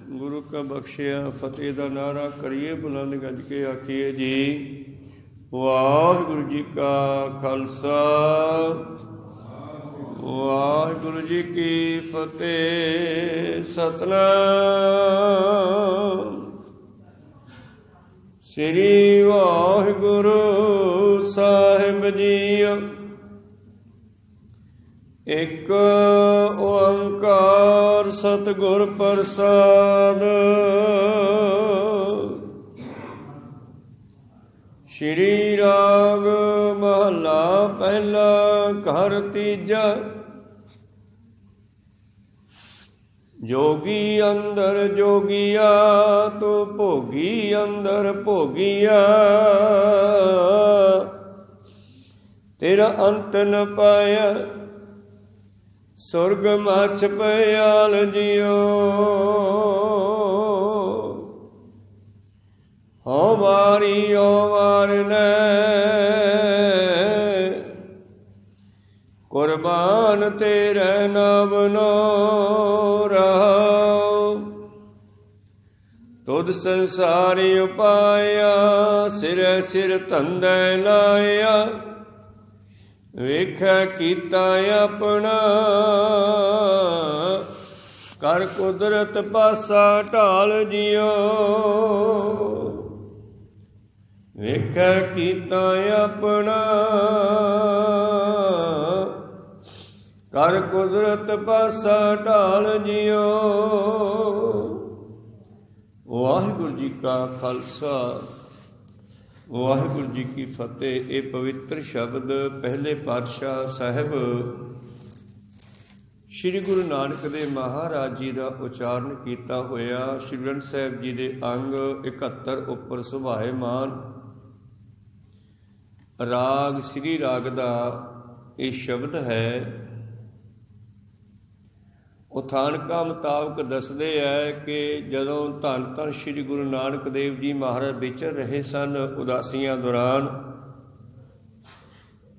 गुरु का बख्शिया फतेह दा नारा करिए बुलंद गज के आखिए जी। वाहिगुरु जी का खालसा वाहिगुरु जी की फतेह। सतनाम श्री वाहिगुरु साहिब जी। एक ओंकार सतगुर प्रसाद। श्री राग महला पहला घर तीजा। जोगी अंदर जोगिया तो भोगी अंदर भोगिया। तेरा अंत न पाया सुरग मछ पयाल जियो। हो मारी ओ मारने कुर्बान तेरे नाम नो रहो। तुद संसारी उपाया सिरे सिर धंधे लाया। वेखा कीता अपना कर कुदरत पासा ढाल जियो। वेखा कीता अपना कर कुदरत पासा ढाल जियो। वाहिगुरु जी का खालसा वाहिगुरु जी की फतेह। ये पवित्र शब्द पहले पातशाह साहब श्री गुरु नानक देव महाराज जी का उचारण किया होया श्री ग्रंथ साहिब जी के अंग 71 उपर सुभाएमान राग श्री राग का ये शब्द है। उथानका मुताबक दसदे है कि जदों धन धन श्री गुरु नानक देव जी महाराज विचर रहे सन उदासियां दौरान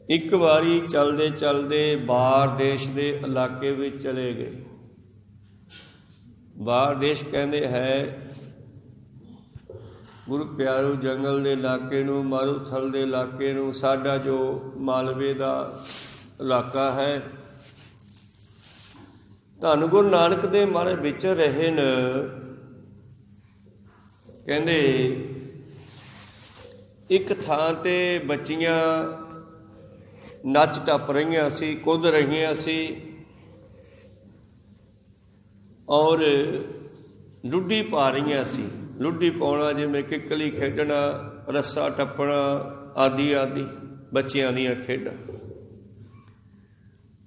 एक बारी चलते चलते बार देश के इलाके में चले गए। बार देश कहते है गुरु प्यारू जंगल के इलाके नूं मारूथल के इलाके नूं साडा जो मालवे का इलाका है। धन गुरु नानक देव महाराज विचर रहे न। कहंदे एक थां ते बच्चियां नच टप रहीआं सी कुद रहीआं सी और लुड्डी पा रहीआं सी। लुड्डी पाउणा जिवें किकली खेडना रस्सा टप्पना आदि आदि बच्चियां दीयां खेडां।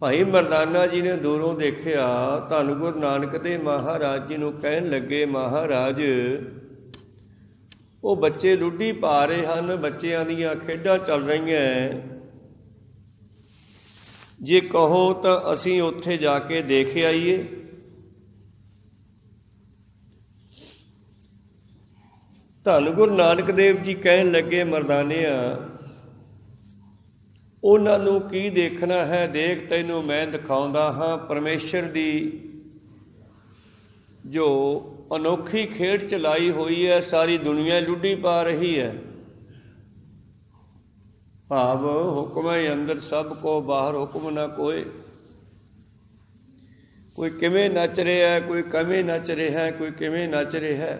भाई मरदाना जी ने दूरों देखिया धन गुरु नानक देव महाराज जी नूं कहन लगे महाराज वो बच्चे लुड्डी पा रहे हैं बच्चियां दीयां खेडां चल रही हैं। जे कहो तो असीं उत्थे जाके देख आईए। धन गुरु नानक देव जी कहन लगे मरदानिया ਉਹਨਾਂ ਨੂੰ ਕੀ ਦੇਖਣਾ है देख तैनूं मैं दिखाउंदा हाँ। परमेश्वर दी जो अनोखी खेड चलाई हुई है सारी दुनिया लुड्डी पा रही है। भाव हुक्म है अंदर सब को बाहर हुक्म ना कोई। कोई किवें नच रहा है कोई किवें नच रहा है कोई किवें नच रहा है।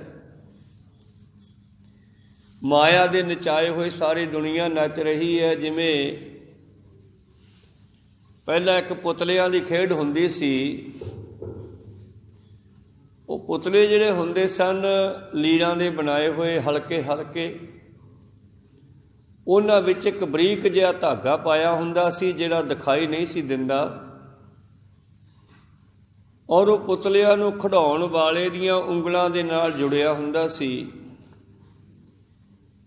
माया दे नचाए हुए सारी दुनिया नच रही है। जिवें पहला एक पुतलियां दी खेड हुंदी सी। वो पुतले जिहड़े हुंदे सन लीरां दे बनाए हुए हल्के हल्के उन्हां विच एक बरीक जिहा धागा पाया हुंदा सी जिहड़ा दिखाई नहीं सी दिंदा और वो पुतलियां नूं खिडाउण वाले दीयां उंगलां दे नाल जुड़िया हुंदा सी।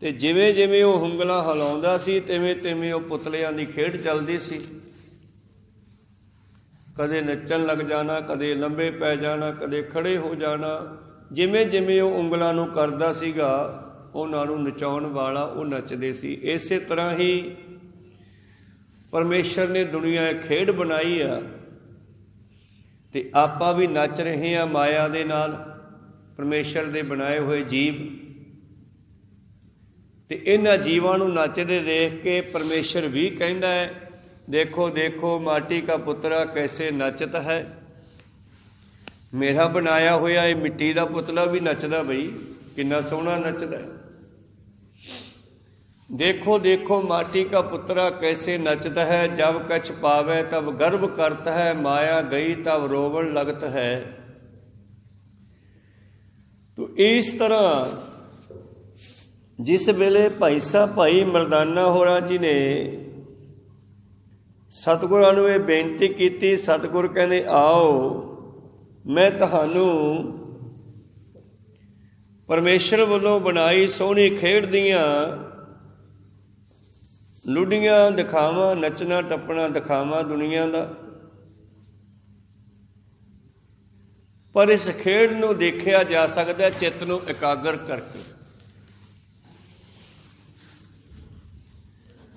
ते जिवें जिवें वो उंगलां हिलाउंदा सी तिवें तिवें वो पुतलियां दी खेड चलदी सी। कदे नच्चण लग जाना कदे लंबे पै जाना कदे खड़े हो जाना। जिमें जिमें वो उंगलां नूं करदा सीगा उन्हां नूं नचाउण वाला वो नचदे सी। इसे तरह ही परमेश्वर ने दुनिया खेड बनाई आ ते आपां भी नच रहे हैं माया दे नाल। ਪਰਮੇਸ਼ਰ ਦੇ ਬਣਾਏ ਹੋਏ ਜੀਵ, ਤੇ ਇਹਨਾਂ ਜੀਵਾਂ ਨੂੰ ਨੱਚਦੇ ਦੇਖ ਕੇ ਪਰਮੇਸ਼ਰ ਵੀ ਕਹਿੰਦਾ ਹੈ, ਦੇਖੋ ਦੇਖੋ ਮਾਟੀ ਕਾ ਪੁੱਤਰਾ ਕੈਸੇ ਨੱਚਤ ਹੈ। ਮੇਰਾ ਬਣਾਇਆ ਹੋਇਆ ਇਹ ਮਿੱਟੀ ਦਾ ਪੁਤਲਾ ਵੀ ਨੱਚਦਾ ਬਈ, ਕਿੰਨਾ ਸੋਹਣਾ ਨੱਚਦਾ ਹੈ। देखो देखो माटी का पुत्रा कैसे नचता है, जब कछ पावे तब गर्व करता है, माया गई तब रोवण लगत है। तो इस तरह जिस वेले भाई साहब भाई मरदाना होरां जी ने सतगुरां नूं इह बेनती कीती, सतगुर कहंदे आओ मैं तुहानूं परमेश्वर वल्लों बनाई सोहनी खेड दीआं लुडियां दिखावां, नचना टप्पना दिखावां दुनिया दा। पर इस खेड नूं देखिया जा सकदा चित्त नूं एकाग्र करके।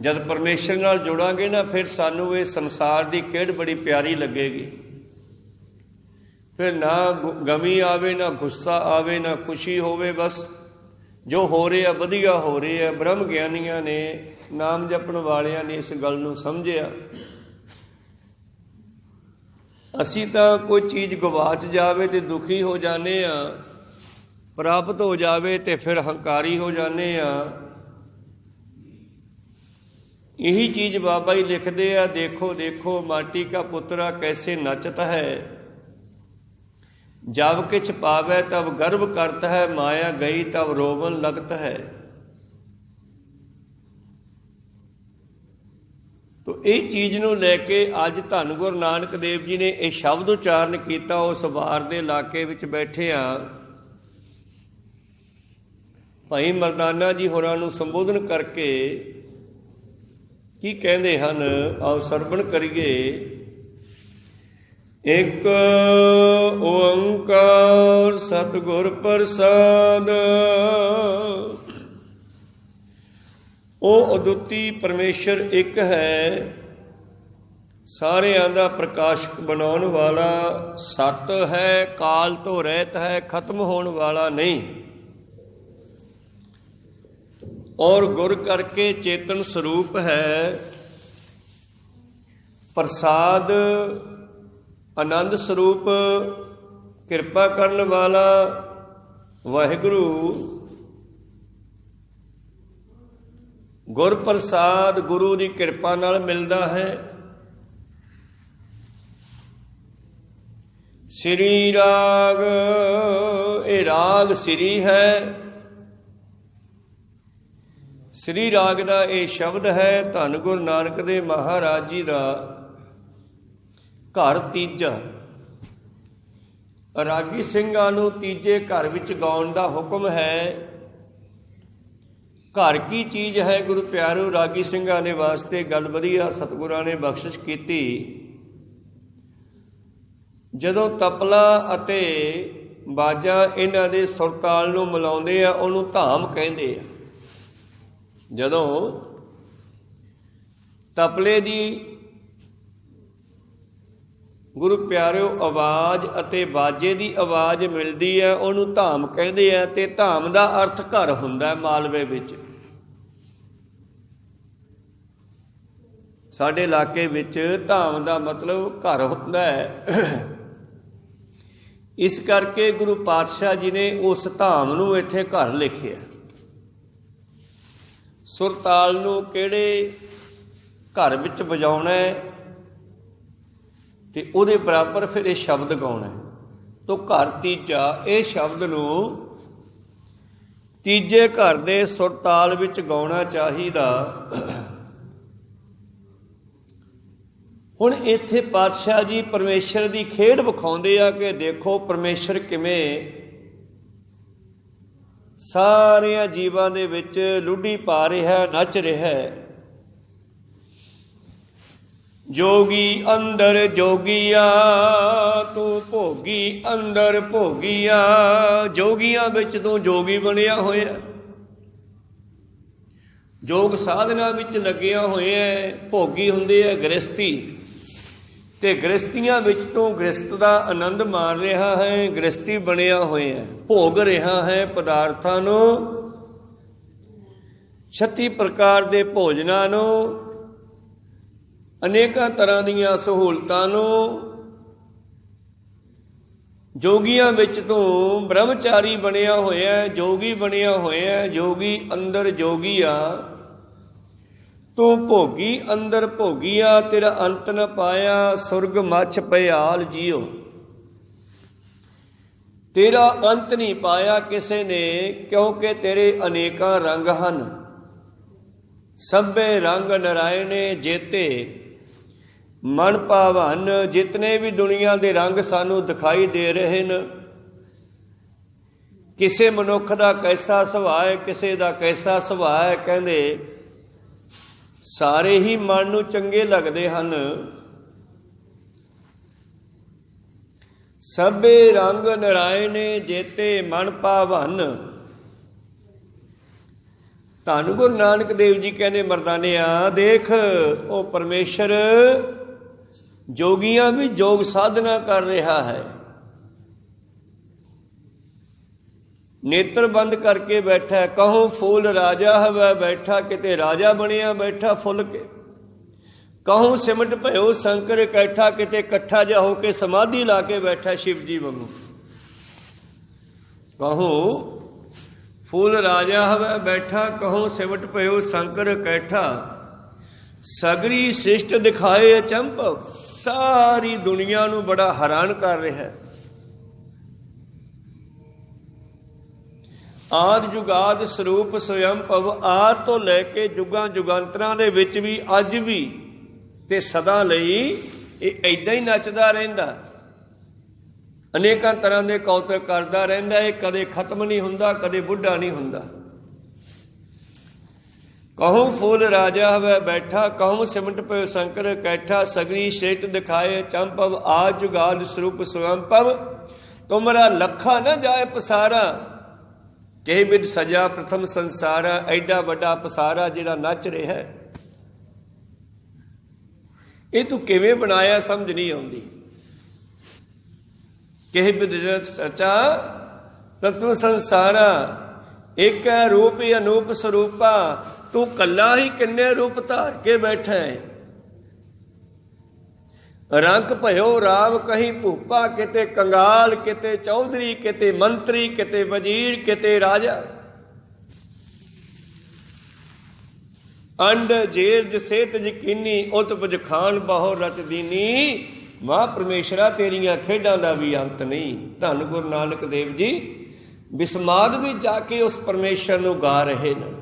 जद परमेश्वर नाल जुड़ांगे ना, फिर सानूं इह संसार दी खेड बड़ी प्यारी लगेगी। फिर ना गमी आवे, ना गुस्सा आवे, ना खुशी होवे, बस जो हो रहा वधिया हो रहा। ब्रह्म ਗਿਆਨੀਆਂ ने नाम जपण वालियां ने इस गल नूं समझिया। असीं तां कोई चीज़ गवाच जावे ते दुखी हो जाने आ, प्राप्त हो जावे ते फिर हंकारी हो जाने आ। यही चीज़ बाबा ही लिखदे आ, देखो देखो माटी का पुत्रा कैसे नचता है, जब किछ पावे तब गर्व करता है, माया गई तब रोवन लगता है। तो इस चीज़ नूं लैके अज धन गुरु नानक देव जी ने यह शब्द उच्चारण किया। उस बार के इलाके विच बैठे आ, भाई मरदाना जी होरां नूं संबोधन करके की कहंदे हन, आओ सरवण करिए। एक ओंकार सतगुर प्रसाद, ओ अदुੱਤੀ परमेश्वर एक है, सारिਆਂ ਦਾ प्रकाशक बनाउण वाला सत है, काल तो रहत है, खत्म होने वाला नहीं। और गुर करके चेतन स्वरूप है, प्रसाद आनंद स्वरूप, किरपा करन वाला वाहिगुरु। गुर प्रसाद गुरु की किरपा नाल मिलता है। श्री राग, ये राग श्री है। श्री राग का ये शब्द है धन गुरु नानक देव महाराज जी का घर तीजा। रागी ਸਿੰਘਾਂ ਨੂੰ तीजे घर विच गाउण दा हुक्म है। घर की चीज़ है गुरु प्यारो, रागी ਸਿੰਘਾਂ ने वास्ते गल वधिया सतगुरां ने बख्शिश कीती। जदों तपला अते बाजा इन्हां दे सुरताल नूं मिलाउंदे आ, उहनूं धाम कहंदे आ। जदों तपले दी गुरु प्यारिओ आवाज़ अते बाजे की आवाज़ मिलती है, उन्होंने धाम कहते हैं। तो धाम का अर्थ घर हुंदा है। मालवे विच साडे इलाके विच धाम का मतलब घर हुंदा है। इस करके गुरु पातशाह जी ने उस धाम नूं इत्थे घर लिखिया। सुरताल नूं किहड़े घर विच वजाउणा है ते उहदे बराबर फिर ये शब्द गाउणा है। तो घर तीजा ये शब्द नूं तीजे घर दे सुरताल विच गाउणा चाहीदा। हुण इत्थे पातशाह जी परमेश्वर की खेड विखाउंदे आ कि देखो परमेश्वर किवें सारियां जीवां दे विच लुडी पा रिहा, नच रिहा है। जोगी अंदर जोगिया तू भोगी अंदर भोगिया। जोगियां विच तू जोगी बनिया होया, जोग साधना विच लगिया होया। भोगी हुंदे है गृहस्थी, ਤੇ ਗ੍ਰਸਤੀਆਂ ਵਿੱਚ ਤੋਂ ਗ੍ਰਸਤ ਦਾ ਆਨੰਦ ਮਾਣ ਰਿਹਾ ਹੈ, ਗ੍ਰਸਤੀ ਬਣਿਆ ਹੋਇਆ ਹੈ, ਭੋਗ ਰਿਹਾ ਹੈ ਪਦਾਰਥਾਂ ਨੂੰ, 36 ਪ੍ਰਕਾਰ ਦੇ ਭੋਜਨਾਂ ਨੂੰ, ਅਨੇਕਾਂ ਤਰ੍ਹਾਂ ਦੀਆਂ ਸਹੂਲਤਾਂ ਨੂੰ। ਜੋਗੀਆਂ ਵਿੱਚ ਤੋਂ ਬ੍ਰਹਮਚਾਰੀ ਬਣਿਆ ਹੋਇਆ, ਜੋਗੀ ਬਣਿਆ ਹੋਇਆ। ਜੋਗੀ ਅੰਦਰ ਜੋਗੀਆ, ਤੂੰ ਭੋਗੀ ਅੰਦਰ ਭੋਗੀਆ, ਤੇਰਾ ਅੰਤ ਨ ਪਾਇਆ, ਸੁਰਗ ਮੱਛ ਭਿਆਲ ਜੀਓ। ਤੇਰਾ ਅੰਤ ਨਹੀਂ ਪਾਇਆ ਕਿਸੇ ਨੇ, ਕਿਉਂਕਿ ਤੇਰੇ ਅਨੇਕਾਂ ਰੰਗ ਹਨ। ਸਭੇ ਰੰਗ ਨਰਾਇਣੇ ਜੇਤੇ ਮਨ ਭਾਵਨ। ਜਿਤਨੇ ਵੀ ਦੁਨੀਆ ਦੇ ਰੰਗ ਸਾਨੂੰ ਦਿਖਾਈ ਦੇ ਰਹੇ ਨੇ, ਕਿਸੇ ਮਨੁੱਖ ਦਾ ਕੈਸਾ ਸੁਭਾਅ ਹੈ, ਕਿਸੇ ਦਾ ਕੈਸਾ ਸੁਭਾਅ ਹੈ, ਕਹਿੰਦੇ ਸਾਰੇ ਹੀ ਮਨ ਨੂੰ ਚੰਗੇ ਲੱਗਦੇ ਹਨ। ਸਭੇ ਰੰਗ ਨਰਾਇਣੇ ਜੇਤੇ ਮਨ ਭਾਵਨ। ਧੰਨ ਗੁਰੂ ਨਾਨਕ ਦੇਵ ਜੀ ਕਹਿੰਦੇ ਮਰਦਾਨਿਆ, ਦੇਖ ਉਹ ਪਰਮੇਸ਼ਰ ਜੋਗੀਆਂ ਵੀ ਯੋਗ ਸਾਧਨਾ ਕਰ ਰਿਹਾ ਹੈ। ਨੇਤਰ ਬੰਦ ਕਰਕੇ ਬੈਠਾ, ਕਹੂੰ ਫੂਲ ਰਾਜਾ ਹਵੈ ਬੈਠਾ, ਕਿਤੇ ਰਾਜਾ ਬਣਿਆ ਬੈਠਾ ਫੁੱਲ ਕੇ। ਕਹੂੰ ਸਿਮਟ ਭਇਓ ਸ਼ੰਕਰ ਇਕੱਠਾ, ਕਿਤੇ ਇਕੱਠਾ ਜਾ ਹੋ ਕੇ ਸਮਾਧੀ ਲਾ ਕੇ ਬੈਠਾ ਸ਼ਿਵ ਜੀ ਵਾਂਗੂ। ਕਹੂੰ ਫੂਲ ਰਾਜਾ ਹਵੈ ਬੈਠਾ, ਕਹੂੰ ਸਿਮਟ ਭਇਓ ਸ਼ੰਕਰ ਇਕੱਠਾ। ਸਗਰੀ ਸ੍ਰਿਸ਼ਟ ਦਿਖਾਏ ਅਚੰਭਵ। ਸਾਰੀ ਦੁਨੀਆ ਨੂੰ ਬੜਾ ਹੈਰਾਨ ਕਰ ਰਿਹਾ ਹੈ। ਆਦਿ ਜੁਗਾਦ ਸਰੂਪ ਸਵਯੰ ਭਵ। ਆਦਿ ਤੋਂ ਲੈ ਕੇ ਜੁਗਾਂ ਜੁਗਾਂਤਰਾਂ ਦੇ ਵਿੱਚ ਵੀ, ਅੱਜ ਵੀ ਤੇ ਸਦਾ ਲਈ ਇਹ ਏਦਾਂ ਹੀ ਨੱਚਦਾ ਰਹਿੰਦਾ, ਅਨੇਕਾਂ ਤਰ੍ਹਾਂ ਦੇ ਕੌਤਕ ਕਰਦਾ ਰਹਿੰਦਾ। ਇਹ ਕਦੇ ਖਤਮ ਨਹੀਂ ਹੁੰਦਾ, ਕਦੇ ਬੁੱਢਾ ਨਹੀਂ ਹੁੰਦਾ। ਕਹੂੰ ਫੂਲ ਰਾਜਾ ਹਵੈ ਬੈਠਾ, ਕਹੂੰ ਸਿਮਟ ਪਇਓ ਸ਼ੰਕਰ ਇਕੱਠਾ। ਸਗਰੀ ਸ਼ੇਟ ਦਿਖਾਏ ਚੰਪਵ, ਆਦ ਜੁਗਾਦ ਸਰੂਪ ਸਵੰਪਵ। ਤੁਮਰਾ ਲੱਖਾ ਨਾ ਜਾਏ ਪਸਾਰਾ, ਕਹਿ ਬਿਦ ਸਜਾ ਪ੍ਰਥਮ ਸੰਸਾਰਾ। ਐਡਾ ਵੱਡਾ ਪਸਾਰਾ ਜਿਹੜਾ ਨੱਚ ਰਿਹਾ ਹੈ, ਇਹ ਤੂੰ ਕਿਵੇਂ ਬਣਾਇਆ ਸਮਝ ਨਹੀਂ ਆਉਂਦੀ। ਕਹਿ ਬਿਦ ਸਚਾ ਪ੍ਰਥਮ ਸੰਸਾਰਾ, ਇੱਕ ਹੈ ਰੂਪ ਅਨੂਪ ਸਰੂਪਾ। ਤੂੰ ਕੱਲਾ ਹੀ ਕਿੰਨੇ ਰੂਪ ਧਾਰ ਕੇ ਬੈਠਾ ਹੈ। ਰੰਗ ਭਇਓ ਰਾਮ ਕਹੀਂ ਭੂਪਾ, ਕਿਤੇ ਕੰਗਾਲ, ਕਿਤੇ ਚੌਧਰੀ, ਕਿਤੇ ਮੰਤਰੀ, ਕਿਤੇ ਵਜ਼ੀਰ, ਕਿਤੇ ਰਾਜਾ। ਅੰਡ ਜੇਰਜ ਸੇਤ ਯਕੀਨੀ, ਉਤ ਬਜਖਾਨ ਬਹੁ ਰਚ ਦੀਨੀ। ਮਾਂ ਪਰਮੇਸ਼ਰਾ ਤੇਰੀਆਂ ਖੇਡਾਂ ਦਾ ਵੀ ਅੰਤ ਨਹੀਂ। ਧੰਨ ਗੁਰੂ ਨਾਨਕ ਦੇਵ ਜੀ ਬਿਸਮਾਦ ਵੀ ਜਾ ਕੇ ਉਸ ਪਰਮੇਸ਼ਰ ਨੂੰ ਗਾ ਰਹੇ ਨੇ।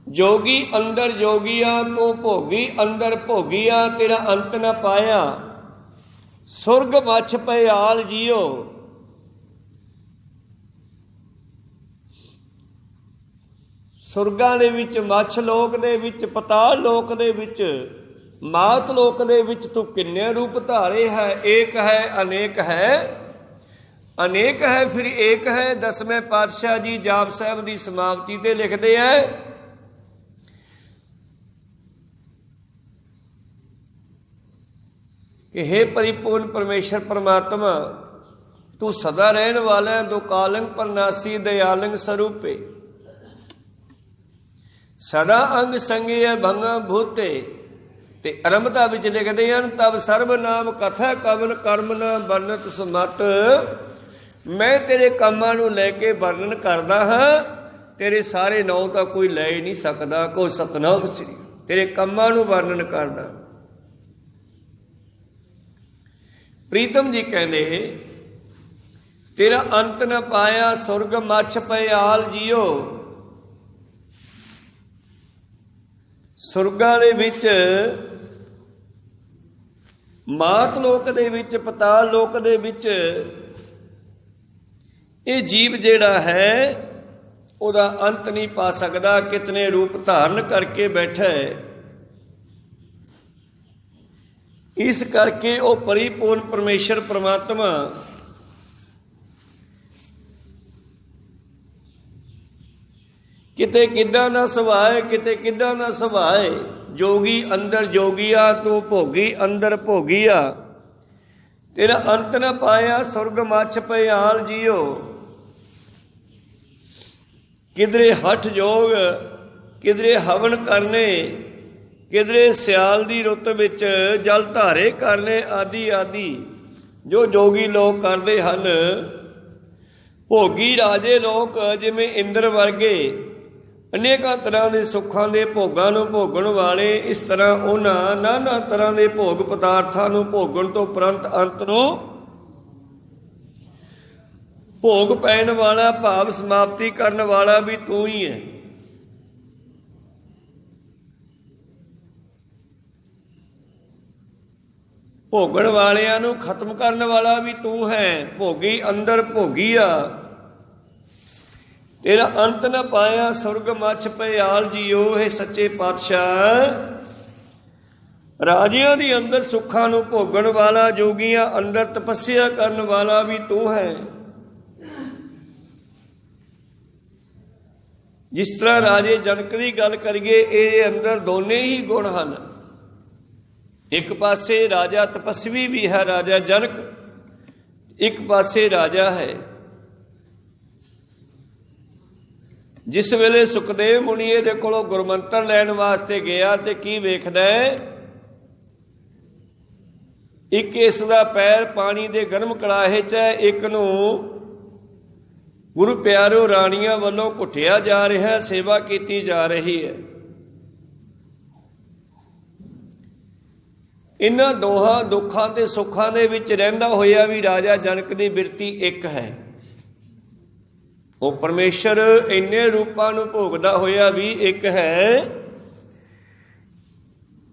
ਜੋਗੀ ਅੰਦਰ ਜੋਗੀਆ, ਤੂੰ ਭੋਗੀ ਅੰਦਰ ਭੋਗੀਆ, ਤੇਰਾ ਅੰਤ ਨਾ ਪਾਇਆ। ਸੁਰਗ ਮੱਛ ਭਿਆਲ ਜੀਓ। ਸੁਰਗਾਂ ਦੇ ਵਿੱਚ, ਮੱਛ ਲੋਕ ਦੇ ਵਿੱਚ, ਪਤਾਲ ਲੋਕ ਦੇ ਵਿੱਚ, ਮਾਤ ਲੋਕ ਦੇ ਵਿੱਚ ਤੂੰ ਕਿੰਨੇ ਰੂਪ ਧਾਰੇ ਹੈ। ਏਕ ਹੈ ਅਨੇਕ ਹੈ, ਅਨੇਕ ਹੈ ਫਿਰ ਏਕ ਹੈ। 10ਵੇਂ ਪਾਤਸ਼ਾਹ ਜੀ ਜਾਪ ਸਾਹਿਬ ਦੀ ਸਮਾਪਤੀ ਤੇ ਲਿਖਦੇ ਹੈ ਕਿ ਹੇ ਪਰਿਪੂਰਨ ਪਰਮੇਸ਼ਰ ਪਰਮਾਤਮਾ, ਤੂੰ ਸਦਾ ਰਹਿਣ ਵਾਲਾ, ਦੋ ਕਾਲੰਗ ਪਰਨਾਸੀ ਦਇਆਲੰਗ ਸਰੂਪੇ। ਸਦਾ ਅੰਗ ਸੰਗਿਆ ਭੰਗ ਭੂਤੇ। ਤੇ ਅਰੰਭਤਾ ਵਿੱਚ ਲਿਖਦੇ ਹਨ, ਤਬ ਸਰਬ ਨਾਮ ਕਥਾ ਕਵਨ ਕਰਮ ਨਾ ਵਰਨਤ ਸਮਟ। ਮੈਂ ਤੇਰੇ ਕੰਮਾਂ ਨੂੰ ਲੈ ਕੇ ਵਰਣਨ ਕਰਦਾ ਹਾਂ, ਤੇਰੇ ਸਾਰੇ ਨਾਂ ਤਾਂ ਕੋਈ ਲੈ ਹੀ ਨਹੀਂ ਸਕਦਾ। ਕੋ ਸਤਨਾਮ ਸ੍ਰੀ, ਤੇਰੇ ਕੰਮਾਂ ਨੂੰ ਵਰਣਨ ਕਰਦਾ। ਪ੍ਰੀਤਮ ਜੀ ਕਹਿੰਦੇ, ਤੇਰਾ ਅੰਤ ਨਾ ਪਾਇਆ, ਸੁਰਗ ਮੱਛ ਭਿਆਲ ਜੀਓ। ਸੁਰਗਾਂ ਦੇ ਵਿੱਚ, ਮਾਤ ਲੋਕ ਦੇ ਵਿੱਚ, ਪਤਾਲ ਲੋਕ ਦੇ ਵਿੱਚ ਇਹ ਜੀਵ ਜਿਹੜਾ ਹੈ ਉਹਦਾ ਅੰਤ ਨਹੀਂ ਪਾ ਸਕਦਾ। ਕਿਤਨੇ ਰੂਪ ਧਾਰਨ ਕਰਕੇ ਬੈਠਾ ਹੈ। ਇਸ ਕਰਕੇ ਉਹ ਪਰਿਪੂਰਨ ਪਰਮੇਸ਼ਰ ਪਰਮਾਤਮਾ ਕਿਤੇ ਕਿੱਦਾਂ ਦਾ ਸੁਭਾਅ ਹੈ, ਕਿਤੇ ਕਿੱਦਾਂ ਦਾ ਸੁਭਾਅ ਹੈ। जोगी अंदर जोगिया, तू भोगी अंदर भोगिया। तेरा अंत न पाया सुरग मछ भयाल जियो। किधरे हठ जोग, किधरे हवन करने, किधरे सियाल दी रुत विच जल धारे करने, आदि आदि जो जोगी लोग करते हैं। भोगी राजे लोग जिवें इंद्र वर्गे अनेकों तरह के सुखों के भोगों को भोगण वाले, इस तरह उन्होंने नाना तरह के भोग पदार्थों को भोगण तो उपरंत अंत को भोग पैण वाला, भाव समाप्ति करने वाला भी तू ही है। भोगण वालियां नूं खत्म करने वाला भी तू है। भोगी अंदर भोगिया, तेरा अंत न पाया सुरग मछ भयाल जियो। है सच्चे पातशाह, राजियां दी अंदर सुखां नूं भोगण वाला, जोगियां अंदर तपस्या करने वाला भी तू है। जिस तरह राजे जनक की गल करिए, ये अंदर दोने ही गुण हैं। एक पासे राजा तपस्वी भी है राजा जनक, एक पासे राजा है। जिस वेले सुखदेव मुनि दे कोलों गुरमंत्र लैण वास्ते गया तो की वेखदा है, एक इसदा पैर पानी दे गर्म कड़ाहे च है, एक नूं गुरु प्यारो राणियां वालों घुटिया जा रहा है, सेवा की जा रही है। इन्हां दोहां दुखां ते सुखां दे विच रहिंदा होया भी राजा जनक दी बिरती एक है। वो परमेश्वर इन्ने रूपां नूं भोगदा होया भी एक है।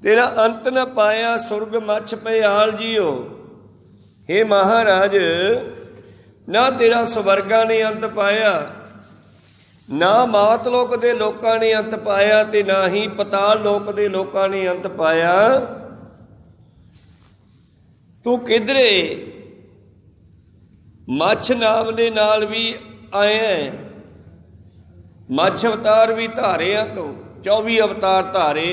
तेरा अंत न पाया सुरग मछ भयाल जियो। हे महाराज, ना तेरा स्वर्गा ने अंत पाया, ना मात लोक दे लोकां ने अंत पाया, ते ना ही पताल लोक दे लोकां ने अंत पाया। तू किधरे मछ नाम दे नाल भी आया, मछ अवतार भी धारिया तो 24 अवतार धारे।